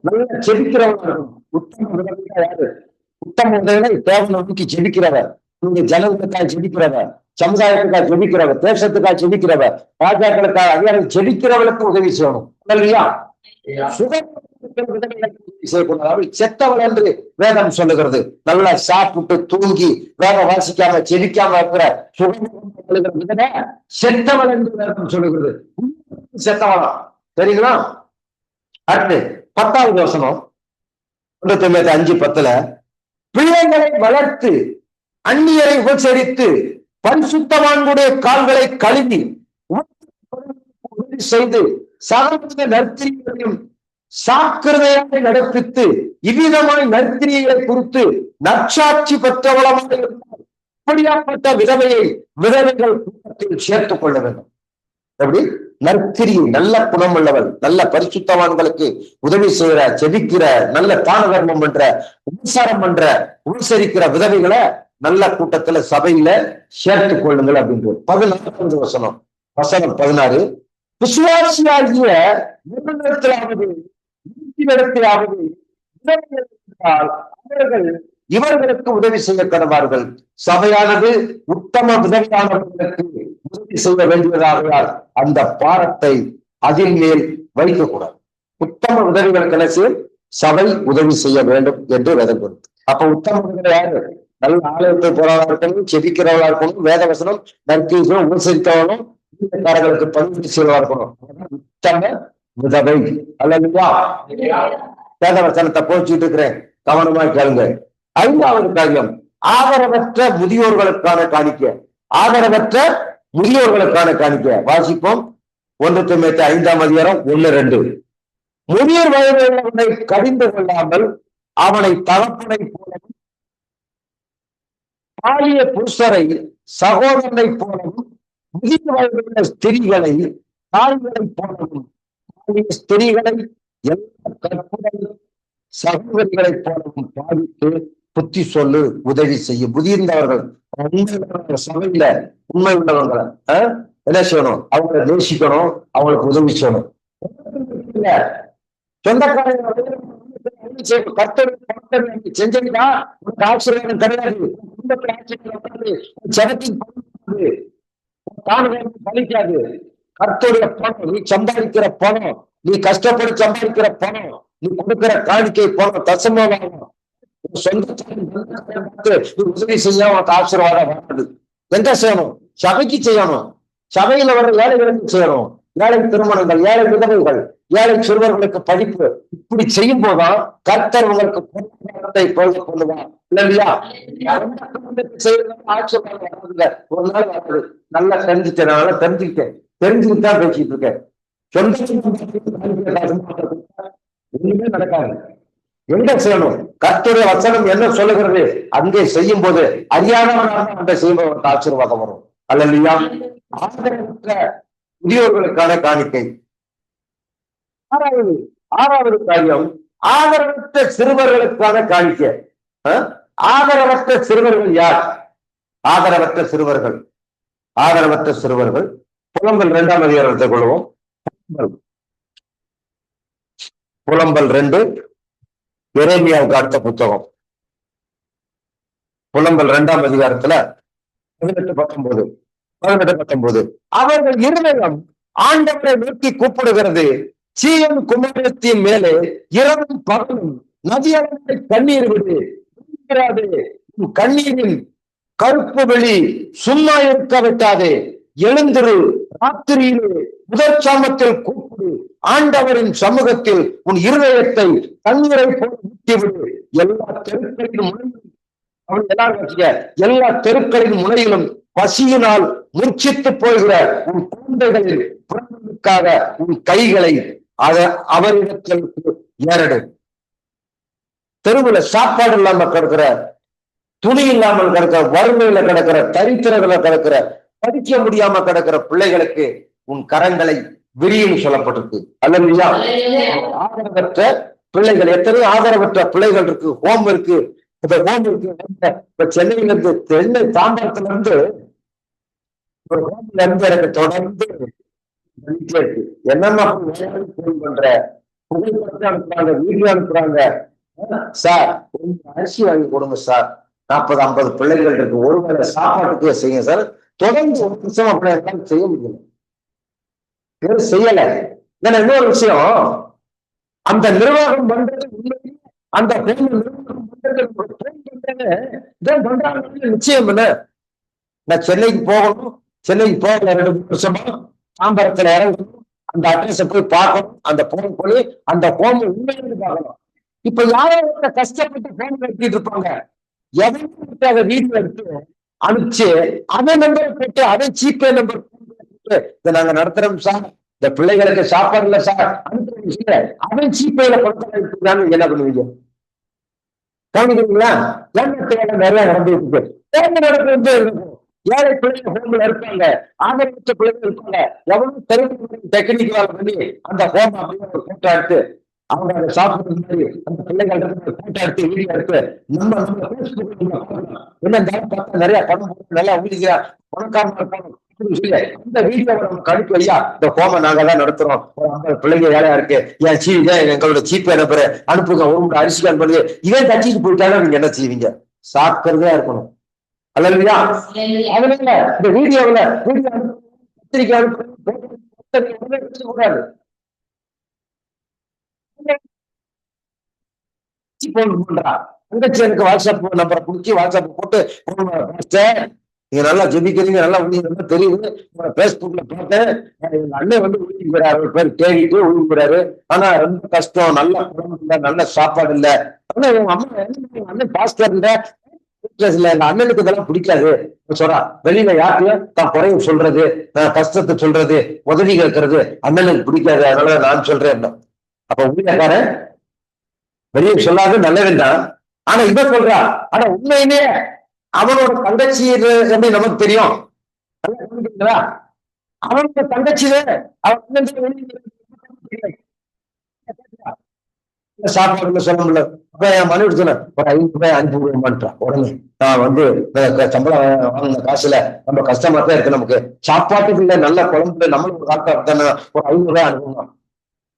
நல்ல செபிக்கிறவர்கள் உத்தம விதவையா யாரு? உத்தம உதவிகளை தேவனை நோக்கி ஜெபிக்கிறவர், நீங்க ஜனங்களுக்காக ஜெபிக்கிறவர், சமுதாயத்துக்காக ஜெபிக்கிறவர், தேசத்துக்காக ஜெபிக்கிறவர், ராஜாக்களுக்காக அதிகாரம் ஜெபிக்கிறவர்களுக்கு உதவி செய்யணும் இல்லையா? செய்யக்கூடாது. செத்தவள் என்று வேதம் சொல்லுகிறது. நல்லா சாப்பிட்டு தூங்கி வேத வாசிக்காம ஜெபிக்காம இருக்கிற சுகம் செத்தவள் என்று வேதம் சொல்லுகிறது. செத்தவளா சரிங்களா? அடுத்து 10வது வசனம், 1 தீமேத்து 5:10, பிள்ளைகளை வளர்த்து அந்நியரை உபசரித்து பரிசுத்தவான்களுடைய கால்களை கழுவி செய்து சகோதர நற்கிரியையும் சாக்கிரதையாக நடப்பித்து இவ்விதமாய் நற்கிரியைகளை குறித்து நற்சாட்சி பெற்றவளமாக இப்படியாப்பட்ட விதவைகள் கூட்டத்தில் சேர்த்துக் கொள்ள வேண்டும். எப்படி? நற்கிரியை, நல்ல குணம் உள்ளவள், நல்ல பரிசுத்தவான்களுக்கு உதவி செய்கிற, செபிக்கிற, நல்ல தான தர்மம் பண்ற, உபசாரம் பண்ற, உபசரிக்கிற விதவைகளை நல்ல கூட்டத்துல சபையில சேர்த்துக் கொள்ளுங்கள் அப்படின்றது. 14வது வசனம் 16, விசுவாசியாகிய அவர்கள் இவர்களுக்கு உதவி செய்ய கடவார்கள். சபையானது உத்தம விதவையானவர்களுக்கு உதவி செய்ய வேண்டியதாகையால் அந்த பாரத்தை அதில் மேல் வைக்கக்கூடாது. உத்தம விதவைகளுக்கு என்ன செய்யும்? சபை உதவி செய்ய வேண்டும் என்று வேதம் கொடுத்து. அப்ப உத்தம விதவை யாரு? நல்ல ஆலயத்தை போறவா இருக்கணும், செபிக்கிறவளா இருக்கணும், வேதவசனம் நற்கீதம் உபசரித்தவனும் காரர்களுக்கு பங்கு செய்வா இருக்கணும். உத்தம விதவை அல்லது வேதவசனத்தை போச்சுட்டு இருக்கிறேன், கவனமா கேளுங்க. 5வது காரியம், ஆதரவற்ற முதியோர்களுக்கான காணிக்க. ஆதரவற்ற முதியோர்களுக்கான காணிக்க வாசிப்போம். 1 தீமேத்து 5ஆம் அதிகாரம் 1-2. முதியோர் வயது உள்ளவனை கடிந்து கொள்ளாமல் அவனை தகப்பனை போலவும் பாலிய புருஷரை சகோதரனை போலவும் முதிர் வயதுள்ள ஸ்திரீகளை தாய்களை போலவும் பாலிய ஸ்திரீகளை எல்லா கற்பனை சகோதரிகளை போலவும் பாதித்து புத்தி சொல்லு, உதவி செய்யும். முதிர்ந்தவர்கள் சபையில உண்மை உள்ளவங்களை என்ன செய்யணும்? அவங்களை நேசிக்கணும், அவங்களுக்கு உதவி செய்யணும். சொந்தக்காரங்க செஞ்சா உனக்கு ஆச்சரியம் கிடையாது. பலிக்காது. கர்த்தருடைய பணம், நீ சம்பாதிக்கிற பணம், நீ கஷ்டப்பட்டு சம்பாதிக்கிற பணம், நீ கொடுக்கிற காணிக்கை பணம், தசமம் உதவி செய்ய உனக்கு ஆசீர்வாதம் வராது. எங்க செய்யணும்? சபைக்கு செய்யணும். சபையில வர ஏழைகளுக்கு செய்யணும். ஏழை திருமணங்கள், ஏழை விதவைகள், ஏழை சிறுவர்களுக்கு படிப்பு, இப்படி செய்யும் போதுதான் கர்த்தர் உங்களுக்கு கொள்ளுவான் இல்லையா? ஒரு நாள் வருது, நல்லா தெரிஞ்சுட்டேன், நல்லா தெரிஞ்சுக்கிட்டு தான் பேசிட்டு இருக்கேன். ஒண்ணுமே நடக்காது. எங்க செய்யணும்? கர்த்தருடைய வசனம் என்ன சொல்லுகிறது அங்கே செய்யும் போது அறியாதவனாக அங்கே செய்யும்போது ஆசீர்வாதம் வரும் அல்லையா? ஆதரவற்ற முதியோர்களுக்கான காணிக்கை. 6வது காரியம், ஆதரவற்ற சிறுவர்களுக்கான காணிக்கை. ஆதரவற்ற சிறுவர்கள் யார்? ஆதரவற்ற சிறுவர்கள் புலம்பல் 2ஆம் அதிகாரத்தை கொள்வோம். புலம்பல் 2 எரேமியாவுக்கு அடுத்த புத்தகம். புலம்பல் 2ஆம் அதிகாரத்துல 18-19 அவர்கள் இருதயம் ஆண்டவரை நோக்கி கூப்பிடுகிறது. சீயோன் குமாரத்தின் மேலே இரவும் பகலும் நதியளவை கண்ணீர் விடு. கண்ணீரின் கருப்பு வெளி சும்மா இருக்க விட்டாதே. எழுந்திரு, ராத்திரியிலே முதற் சாமத்தில் கூப்பிடு. ஆண்டவரின் சமூகத்தில் உன் இருதயத்தை தண்ணீரை போல் ஊற்றிவிடு. எல்லா தெருக்களின் முனையிலும் அவன் எல்லா தெருக்களின் முனையிலும் பசியினால் மூர்ச்சித்து போகிற உன் குழந்தைகளில் புறங்களுக்காக உன் கைகளை அவரிடத்தில் ஏறடு. தெருவுல சாப்பாடு இல்லாம கிடக்கிற, துணி இல்லாமல் கிடக்கிற, வறுமையில கிடக்கிற, தரித்திரங்களை கிடக்கிற, படிக்க முடியாம கிடக்கிற பிள்ளைகளுக்கு உன் கரங்களை விரியும் சொல்லப்பட்டிருக்கு. அல்லையா? ஆதரவற்ற பிள்ளைகள், எத்தனையோ ஆதரவற்ற பிள்ளைகள் இருக்கு. ஹோம் இருக்கு. இப்ப சென்னையில இருந்து, சென்னை தாம்பரத்துல இருந்து ஒரு ஹோம்ல இருந்து எனக்கு தொடர்ந்து என்னமா பண்ற புகைப்படத்தை அனுப்புறாங்க, வீடியோ அனுப்புறாங்க. சார் அரிசி வாங்கி கொடுங்க சார், 40-50 பிள்ளைகள் இருக்கு, ஒருவேளை சாப்பாட்டுக்கு செய்யுங்க சார். தொடர்ந்து ஒரு நிமிஷம் அப்படி செய்ய முடியல, செய்யல. ஏன்னா இன்னொரு விஷயம், அந்த நிர்வாகம் பண்றது உண்மையிலே அந்த நிர்வாகம் பண்றாங்க நிச்சயம் என்ன. நான் சென்னைக்கு போகணும், சென்னைக்கு போகல 2 வருஷமா, தாம்பரத்துல இறங்கணும், அந்த அட்ரஸ போய் பார்க்கணும், அந்த போன் போய் அந்த ஹோம் உண்மையிலிருந்து பார்க்கணும். இப்ப யாரும் கஷ்டப்பட்டு போன் எடுத்துட்டு இருப்பாங்க, எவனும் அதை வீடியோ எடுத்து அனுப்பிச்சு அதே நம்பரை போட்டு, அதே ஜிபே நம்பர் போட்டு இதை நாங்க நடத்துறோம் சார், இந்த பிள்ளைகளுக்கு சாப்பாடு இல்ல சார் அனுப்புறீங்க, அவன் ஜிபேல கொடுத்தாங்க. என்ன பண்ணுவீங்க? கவனிக்கிறீங்களா? ஏமாற்ற நிறைய நடந்துட்டு இருக்கு. ஏழை பிள்ளைங்க ஹோம்ல இருப்பாங்க, ஆதரவற்ற பிள்ளைங்க இருப்பாங்க. எவ்வளவு தெரிஞ்சு டெக்னிக் வேலை பண்ணி அந்த ஹோம் அப்படின்னு ஒரு போட்டோ எடுத்து அவங்க அதை சாப்பிடுறது மாதிரி அந்த பிள்ளைகள் போட்டோ எடுத்து வீடியோ எடுத்து நம்ம என்ன பார்த்தா நிறைய பணம் போட்டு நல்லா ஊதிக்கிறா பணக்காரமா இருப்பாங்க. இந்த வீடியோ நமக்கு அனுப்பி வையா, இந்த ஹோம நாங்க தான் நடத்துறோம், ஒரு 50 பிள்ளைங்க வேலையா இருக்கு, எங்களோட ஜிபே நம்பரை அனுப்புங்க, ஒரு முறை அரிசி பண்ணுது, இதே தச்சிட்டு போயிட்டாலும் நீங்க என்ன செய்வீங்க? சாக்கிறதா இருக்கணும். அல்லையா? அதனால இந்த வீடியோவில் பத்திரிக்கை கூடாது. தங்கச்சி எனக்கு வாட்ஸ்அப் நம்பரை குடிச்சு வாட்ஸ்அப் போட்டு நீங்க நல்லா ஜெபிக்கிறீங்க, நல்லா நல்லா தெரியுது, பேஸ்புக்ல பார்த்தேன், எங்க அண்ணன் வந்து உயிரிக்கிறாரு, ஒரு பேர் தேடிட்டு உயிரிக்கிறாரு, ஆனா ரொம்ப கஷ்டம், நல்ல குடும்பம் இல்ல, நல்ல சாப்பாடு இல்ல. ஆனா எங்க அம்மா அண்ணன் பாஸ்டர் இல்ல, எங்க அண்ணனுக்கு இதெல்லாம் பிடிக்காது சொல்றா. வெளியில யாருக்கையும் தான் குறைய சொல்றது, கஷ்டத்தை சொல்றது, உதவி கேட்கறது அண்ணனுக்கு பிடிக்காது, அதனால நான் சொல்றேன். அப்ப ஊழியக்காரன் வெளியே சொல்லாது நல்லதுதான், ஆனா இத சொல்றா. ஆனா உண்மையிலே அவனோட தங்கச்சி எப்படி நமக்கு தெரியும்? அவனோட தங்கச்சி அவன் சாப்பாடுல சொல்ல முடியல. அப்ப என் மனைவி சொன்ன ஒரு 5 ரூபாய் அனுப்பி விடுமான்றான். உடனே நான் வந்து சம்பளம் வாங்கின காசுல நம்ம கஷ்டமா தான் இருக்கு, நமக்கு சாப்பாட்டுக்கு இல்ல, நல்ல குழம்புல நம்மளுக்கு காட்ட ஒரு 500 ரூபாய் அனுப்புவான்.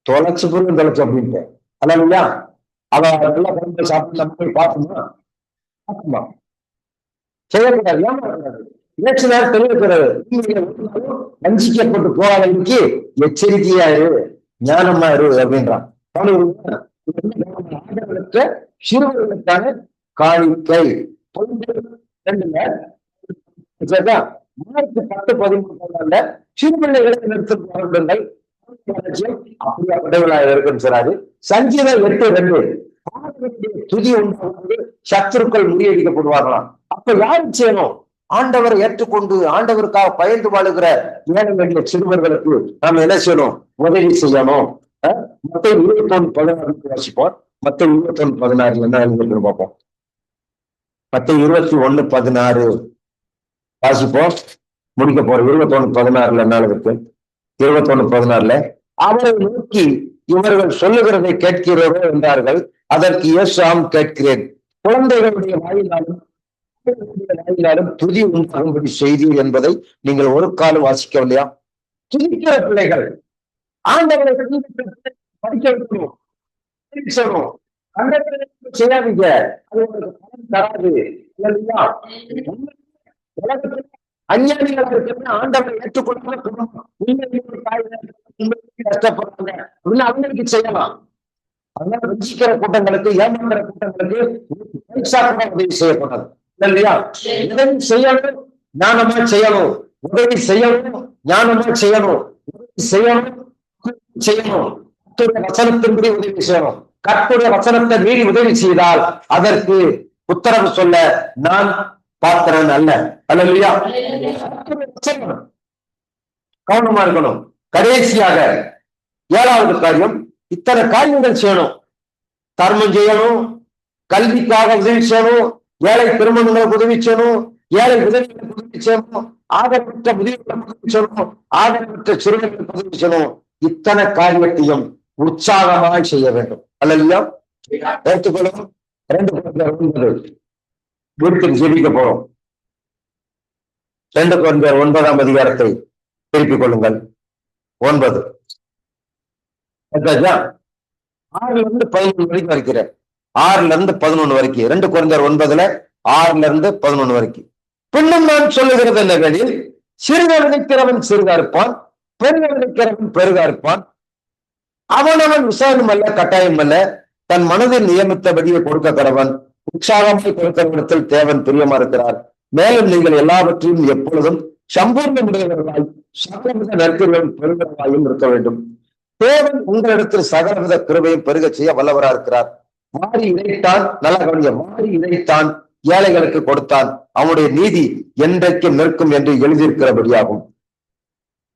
தொலைச்சு பொருள் தொலைச்சு அப்படின்ட்டு. அதான் இல்லையா? அவ நல்ல குழம்புல சாப்பிட்டு நம்ம போய் பார்க்கணுமா? பார்க்குமா? செய்யக்கூடாது, ஏமாறக்கூடாது. இலட்சி நேரம் தெரிவிக்கிறது. வஞ்சிக்கப்பட்டு போகாதவங்களுக்கு எச்சரிக்கையா இரு, ஞானமா இரு அப்படின்றான். சிறுவர்களுக்கான காணிக்கை 10-13 சிறுபிள்ளைகளை நிறுத்தப்படுங்கள் அப்படியாப்பட்டவர்களாக இருக்குன்னு சொல்றாரு. சங்கீதம் 8:2 துதி உண்டாகும்போது சத்துருக்கள் முறியடிக்கப்படுவார்களாம். அப்ப யாரு செய்யணும்? ஆண்டவரை ஏற்றுக்கொண்டு ஆண்டவருக்காக பயந்து வாழுகிற ஏழை வேண்டிய சிறுவர்களுக்கு நாம என்ன செய்யணும்? உதவி செய்யணும். மத்தேயு 21:16 வாசிப்போம். மத்தேயு 21:16 என்ன எழுதிருக்கு பார்ப்போம். மத்தேயு 21:16 வாசிப்போம். முடிக்க போறோம். 21:16 என்ன இருக்கு? 21:16 அவரை நோக்கி இவர்கள் சொல்லுகிறதை கேட்கிறோரோ என்றார்கள். அதற்கு இயேசு கேட்கிறேன், குழந்தைகளுடைய வாயிலாலும் துதி உண்டாகும்படி செய்தீர் என்பதை நீங்கள் ஒரு காலம் வாசிக்கவில்லையா? துதிக்கிற பிள்ளைகள் ஆண்டவரை படிக்க வைக்கணும், செய்யாதீங்க, அது உங்களுக்கு பலன் தராது. இல்லையா? உலகத்துல அஞ்ஞானிகளா இருக்கிறது ஆண்டவரை ஏற்றுக்கொள்ளாம கஷ்டப்படுறாங்க அப்படின்னு அவங்களுக்கு செய்யலாம். அதனால வஞ்சிக்கிற கூட்டங்களுக்கு, ஏமாந்துற கூட்டங்களுக்கு உதவி செய்யப்படாது. இல்லையா? உதவி செய்யணும், ஞானமா செய்யணும். உதவி செய்யணும், ஞானமா செய்யணும். உதவி செய்யணும், செய்யணும். வசனத்தின்படி உதவி செய்யணும். கர்த்தருடைய வசனத்தை மீறி உதவி செய்தால் அதற்கு உத்தரவு சொல்ல நான் பாத்திரன் அல்ல. அல்லையா? கவனமா இருக்கணும். கடைசியாக 7வது காரியம், இத்தனை காரியங்கள் செய்யணும். தர்மம் செய்யணும், கல்விக்காக உதவி செய்யணும், ஏழை திருமணங்களுக்கு உதவி செய்யணும், ஏழை உதவிகளுக்கு உதவி செய்யணும், ஆதரவற்ற முதியவர்களுக்கு உதவி செய்யணும், ஆதரவற்ற சிறுவர்களுக்கு உதவி செய்யணும். இத்தனை காரியத்தையும் உற்சாகமாய் செய்ய வேண்டும். அல்லையா? எடுத்துக்கொள்ளும். 2 வீட்டுக்கு ஜெபிக்க போறோம். 2 Corinthians 9ஆம் அதிகாரத்தை திருப்பிக் கொள்ளுங்கள். 9 6ல இருந்து 11 வரைக்கும் வரைக்கிறேன். 6ல இருந்து 11 வரைக்கும் 2 Corinthians 9ல 6ல இருந்து 11 வரைக்கும். பின்னும் நான் சொல்லுகிறது என்னவெனில், சிறுக விதைக்கிறவன் சிறுகா இருப்பான், பெருக விதைக்கிறவன் பெருகா இருப்பான். அவனவன் விசாரணம் அல்ல, கட்டாயம் அல்ல, தன் மனதில் நியமித்தபடியே கொடுக்க கடவன். உற்சாகமாய் கொடுக்கிறவனிடத்தில் தேவன் பிரியமா இருக்கிறார். மேலும் நீங்கள் எல்லாவற்றையும் எப்பொழுதும் சம்பூர்ண உடையவர்களாய் சகலவித நற்கிருபையும் பெருகிறவர்களாயும் இருக்க வேண்டும். தேவன் உங்களிடத்தில் சகலவித கிருபையும் பெருக செய்ய வல்லவரா இருக்கிறார். மாறி இறைத்தான், நல்ல கவனிய, மாறி இறைத்தான், ஏழைகளுக்கு கொடுத்தான், அவனுடைய நீதி என்றைக்கும் நிற்கும் என்று எழுதியிருக்கிறபடியாகும்.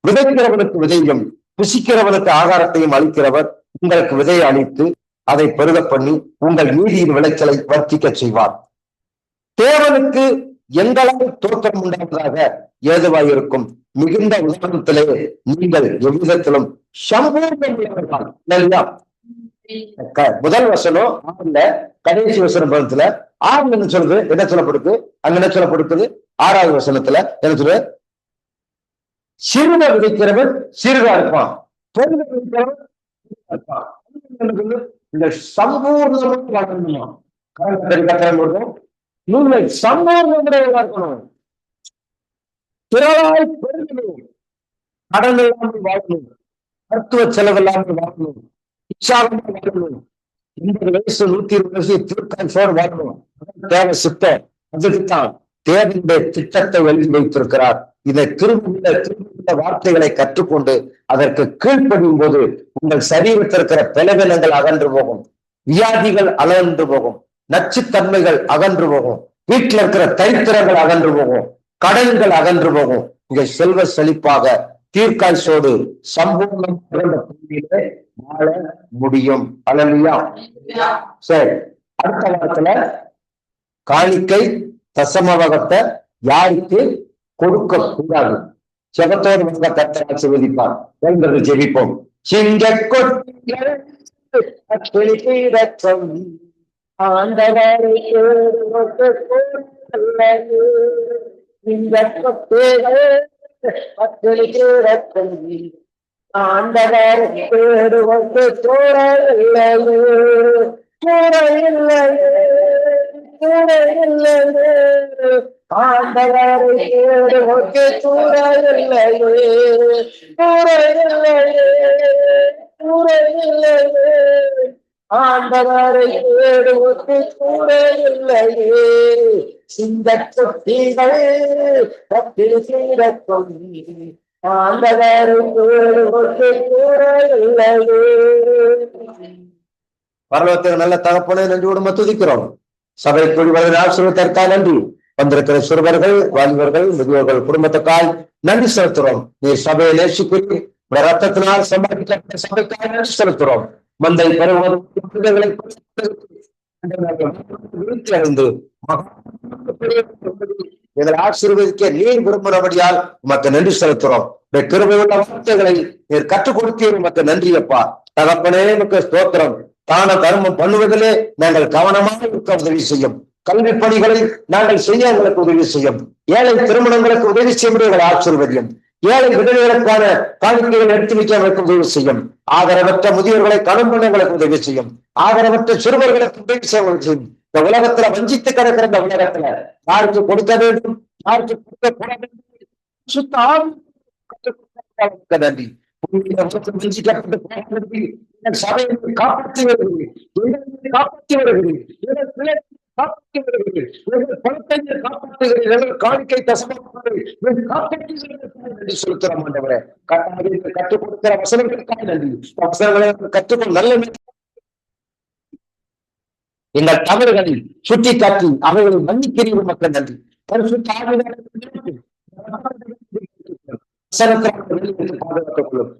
விதைக்கிறவனுக்கு விதையும் புசிக்கிறவனுக்கு ஆகாரத்தையும் அளிக்கிறவர் உங்களுக்கு விதையை அளித்து அதை பெருக பண்ணி உங்கள் நீதியின் விளைச்சலை வர்த்திக்க செய்வார். தேவனுக்கு எங்களால் தோற்றம் உண்டாவதாக ஏதுவாயிருக்கும் மிகுந்த உதாரணத்திலே நீங்கள் எவ்விதத்திலும் சம்பூர்ணம். முதல் வசனம் 6ல, கடைசி வசனம் 10ல. 6 என்ன சொல்றது? என்ன சொல்லப்படுது? அங்க என்ன சொல்லப்படுது? 6வது வசனத்துல என்ன சொல்ற? சிறுக விதைக்கிறவன் சிறுகா இருப்பான், பெருக விதைக்கிறவன் இருப்பான். இந்த சம்பூர்ணமாக வாழணுமா? சம்பூர்ணமுடையவர்களா இருக்கணும். திரளாய் பெருகணும், கடன் இல்லாமல் வாழணும், மருத்துவ செலவு இல்லாமல் வாழணும், உற்சாகமா வாழணும், 80 வயசு 120 வயசு திருக்காய்ச்சோடு வாழணும். தேவை சித்த. அதுக்குத்தான் தேவனுடைய திட்டத்தை எழுதி வைத்திருக்கிறார். இதை திரும்ப வார்த்தைகளை கற்றுக்கொண்டு அதற்கு கீழ்ப்படியும் போது உங்கள் சரீரத்தில் இருக்கிற பலவீனங்கள் அகன்று போகும், வியாதிகள் அகன்று போகும், நச்சுத்தன்மைகள் அகன்று போகும், வீட்டில் இருக்கிற தரித்திரங்கள் அகன்று போகும், கடன்கள் அகன்று போகும். இங்க செல்வ செழிப்பாக தீர்க்காய்ச்சோடு சம்பூர்ணம் வாழ முடியும். அல்லேலூயா. சரி, அடுத்த வாரத்துல காணிக்கை தசமவகத்தை யாருக்கு கொடுக்க கூடாது, ஜெபத்தோடு வந்த கர்த்தர் ஆசீர்வதிப்பார் என்பது ஜெபிப்போம். சிங்க கொட்டிகள் ஆண்டவரை ஆண்டவரை தேடுவோர்க்கு கூட இல்லையே, இந்த கொட்டிகள் பத்தில் சீரக்கும் ஆண்டவரை தேடுவோர்க்கு கூட இல்லையே. பரலோகத்துக்கு நல்ல தகப்பனை நன்றியோடு துதிக்கிறோம். சபை கூடி ஆசீர்வாதத்திற்காக நன்றி. வந்திருக்கிற சிறுவர்கள், வாலிபர்கள், முதியோர்கள் குடும்பத்துக்காய் நன்றி செலுத்துறோம். நீ சபையை நேசிக்கிறீர், ரத்தத்தினால் சம்பாதிக்கப்பட்ட சபைக்காக நன்றி செலுத்துறோம். மந்தை பருவங்களை எங்களை ஆசீர்வதிக்க நீர் விரும்புகிறபடியால் உமக்கு நன்றி செலுத்துறோம். கிருபையுள்ள வார்த்தைகளை நீர் கற்றுக் கொடுத்தீர், உமக்கு நன்றி அப்பா. தகப்பனே உமக்கு ஸ்தோத்திரம். தான தர்மம் பண்ணுவதிலே நாங்கள் கவனமாக இருக்க உதவி செய்யும். கல்வி பணிகளை நாங்கள் செய்ய எங்களுக்கு உதவி செய்யும். ஏழை திருமணங்களுக்கு உதவி செய்ய ஆசீர்வதியும். ஏழை விதவைகளுக்கான காணிக்கைகள் எடுத்து வைக்க உதவி செய்யும். ஆதரவற்ற முதியோர்களை கடன் பண்ணங்களுக்கு உதவி செய்யும். ஆதரவற்ற சிறுவர்களுக்கு உதவி செய்யும். இந்த உலகத்துல வஞ்சித்து கிடக்கிற இந்த உலகத்துல யாருக்கு கொடுக்க வேண்டும், யாருக்கு கொடுக்க கூட வேண்டும், சுத்த நன்றி. சபையை காப்பாற்றி வருகிறேன், காப்பாற்றி வருகிறேன், காப்பாற்றி வருகிறேன், காப்பாற்றுகிறீர்கள், காணிக்கை நன்றி செலுத்துறோம் ஆண்டவரே. கற்றுக் கொடுக்கிற வசனங்களுக்காக நன்றி. வசனங்களை கற்றுக்கொள் நல்ல எங்கள் தவறுகளை சுட்டி காட்டி அவைகளை மன்னிக்கிறீர்கள் மக்கள் நன்றி. பாதுகாத்துக் கொள்ளும்.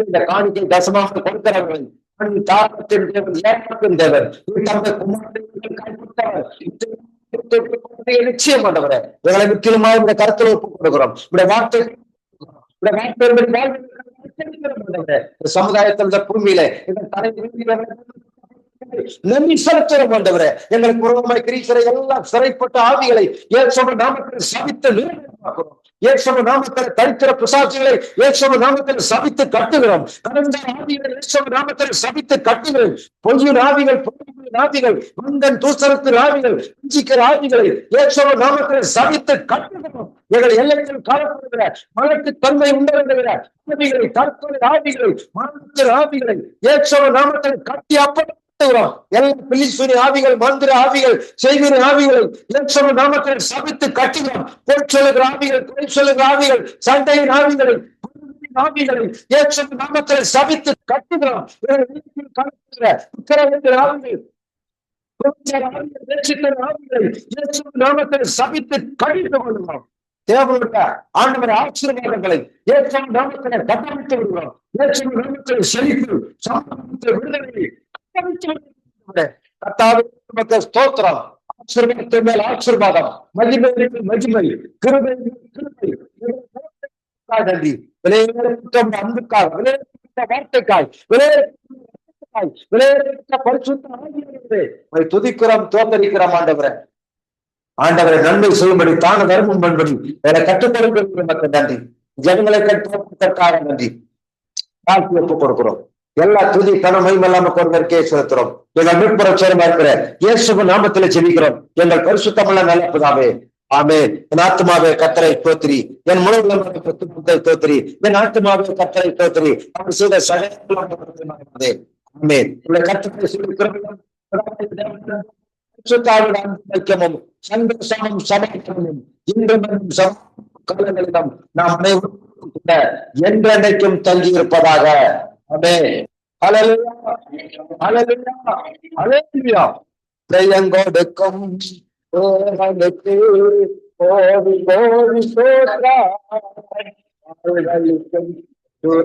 இந்த காணிக்கை தசமாக கொடுக்கிறவர்கள் நிச்சயம் ஆண்டவரே எங்களை முற்றிலுமாக இந்த கருத்தில் ஒப்புக் கொடுக்கிறோம். வார்த்தை சமுதாயத்தில் இந்த பூமியில நன்றி செலுத்துகிறோம் ஆண்டவரே. எங்களுக்கு உருவமாய் கிரீசரை எல்லாம் சிறைப்பட்ட ஆவிகளை இயேசுவின் நாமத்தில் சபித்து நிர்மூலமாக்குறோம். இயேசுவின் நாமத்தில் தரித்திர பிசாசுகளை இயேசுவின் நாமத்தில் சபித்து கட்டுகிறோம். கடந்த ஆவிகளை இயேசுவின் நாமத்தில் சபித்து கட்டுகிறோம். பொய்யின் ஆவிகள், பொய்யின் ஆவிகள், மந்தன் தூசரத்தின் ஆவிகள், வஞ்சிக்கிற ஆவிகளை இயேசுவின் நாமத்தில் சபித்து கட்டுகிறோம். எங்கள் எல்லையில் காணப்படுகிற மலைக்கு தன்மை உண்டாகிற ஆவிகளை, தற்கொலை ஆவிகளை, மரணத்தின் ஆவிகளை இயேசுவின் நாமத்தில் கட்டி அப்படி எல்லா பிலிஸ்தீன ஆவிகள், மந்திர ஆவிகள், செய்கிற ஆவிகளை இயேசுவின் நாமத்தில் சபித்து கட்டுகிறோம். பொய் சொல்லுகிற ஆவிகள், பொய் சொல்லுகிற ஆவிகள், சண்டையின் ஆவிகளை, ஆவிகளை இயேசுவின் நாமத்தில் சபித்து கட்டுகிறோம். நாமத்தில் சபித்து கடித்து கொள்கிறோம். தேவனுடைய ஆண்டவர் ஆசீர்வாதங்களை இயேசுவின் நாமத்தில் கட்டமைத்து விடுகிறோம். இயேசுவின் நாமத்தில் செழிப்பு, சமாதானத்தில் விடுதலை ஸ்தோத்திரம். ஆசீர்வாதத்தின் மேல் ஆசீர்வாதம், மகிமை மகிமை, கிருபை கிருபை. நன்றி அன்புக்காக, விலையேறப்பட்ட வார்த்தைக்காய், விலையேறப்பட்ட பரிசுத்த ஆவியானவரே துதிக்கிறோம், தோத்தரிக்கிறோம். ஆண்டவரை நன்மை செய்யும்படி, தான தர்மம் பண்ணும்படி என்னை கட்டுப்படுத்த மக்கள் நன்றி. ஜனங்களை கட்டுவதற்காக நன்றி. வாழ்க்கை ஒப்புக் கொடுக்கிறோம். எல்லா துதி கனமையும் இல்லாம கொண்டே செலுத்துறோம். எங்கள் மீட்புறச்சேரமா இருக்கிற இயேசுவின் நாமத்திலே ஜெபிக்கிறோம் எங்கள் பரிசுத்தமுள்ள நல்ல பிதாவே. ஆமென். என் ஆத்துமாவே கர்த்தரை ஸ்தோத்திரி, என் முழு ஸ்தோத்திரி, என் ஆத்துமாவே கர்த்தரை ஸ்தோத்திரி, அவர் செய்த சகல. ஆமென். உங்களை கர்த்தரை சொல்லிக்கிறோம். ஐக்கியமும் சந்தோஷமும் சமாதானமும் இன்றும் காலங்களிடம் நாம் அனைவரும் என்றென்றைக்கும் தங்கி இருப்பதாக. ஆமென். ஹல்லேலூயா, ஹல்லேலூயா, ஹல்லேலூயா. ஜெயங்கொடுக்கும் தேவனுக்கு கோடி கோடி ஸ்தோத்திரம்.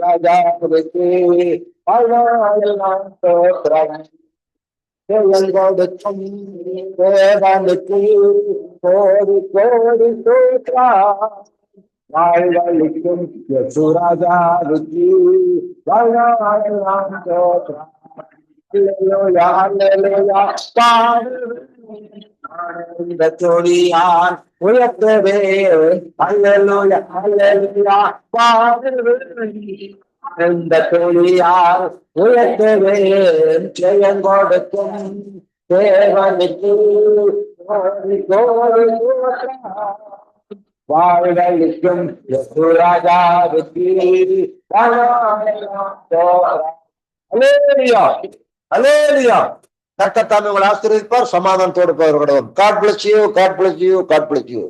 ராஜாவுக்கு பலரெல்லாம் ஸ்தோத்திரம். ஜெயங்கொடுக்கும் தேவனுக்கு கோடி கோடி ஸ்தோத்திரம். வாழ்வழிக்கும் யேசுராஜாவுக்கு பலரெல்லாம் ஸ்தோத்திரம். ஹல்லேலூயா, ஹல்லேலூயா. ஆனந்த துதியால் உயர்த்தவே. ஹல்லேலூயா, ஹல்லேலூயா. ஆனந்த துதியால் உயர்த்தவே. ஜெயங்கொடுக்கும் தேவனுக்கு கோடி கோடி ஸ்தோத்திரம். வாழ்வழிக்கும் யேசுராஜாவுக்கு பலரெல்லாம் ஸ்தோத்திரம். ஹல்லேலூயா, ஹல்லேலூயா. கர்த்தர் தாமே உங்களை ஆசீர்வதிப்பார், சமாதானத்தோடு போகிறோம். God bless you, God bless you, God bless you.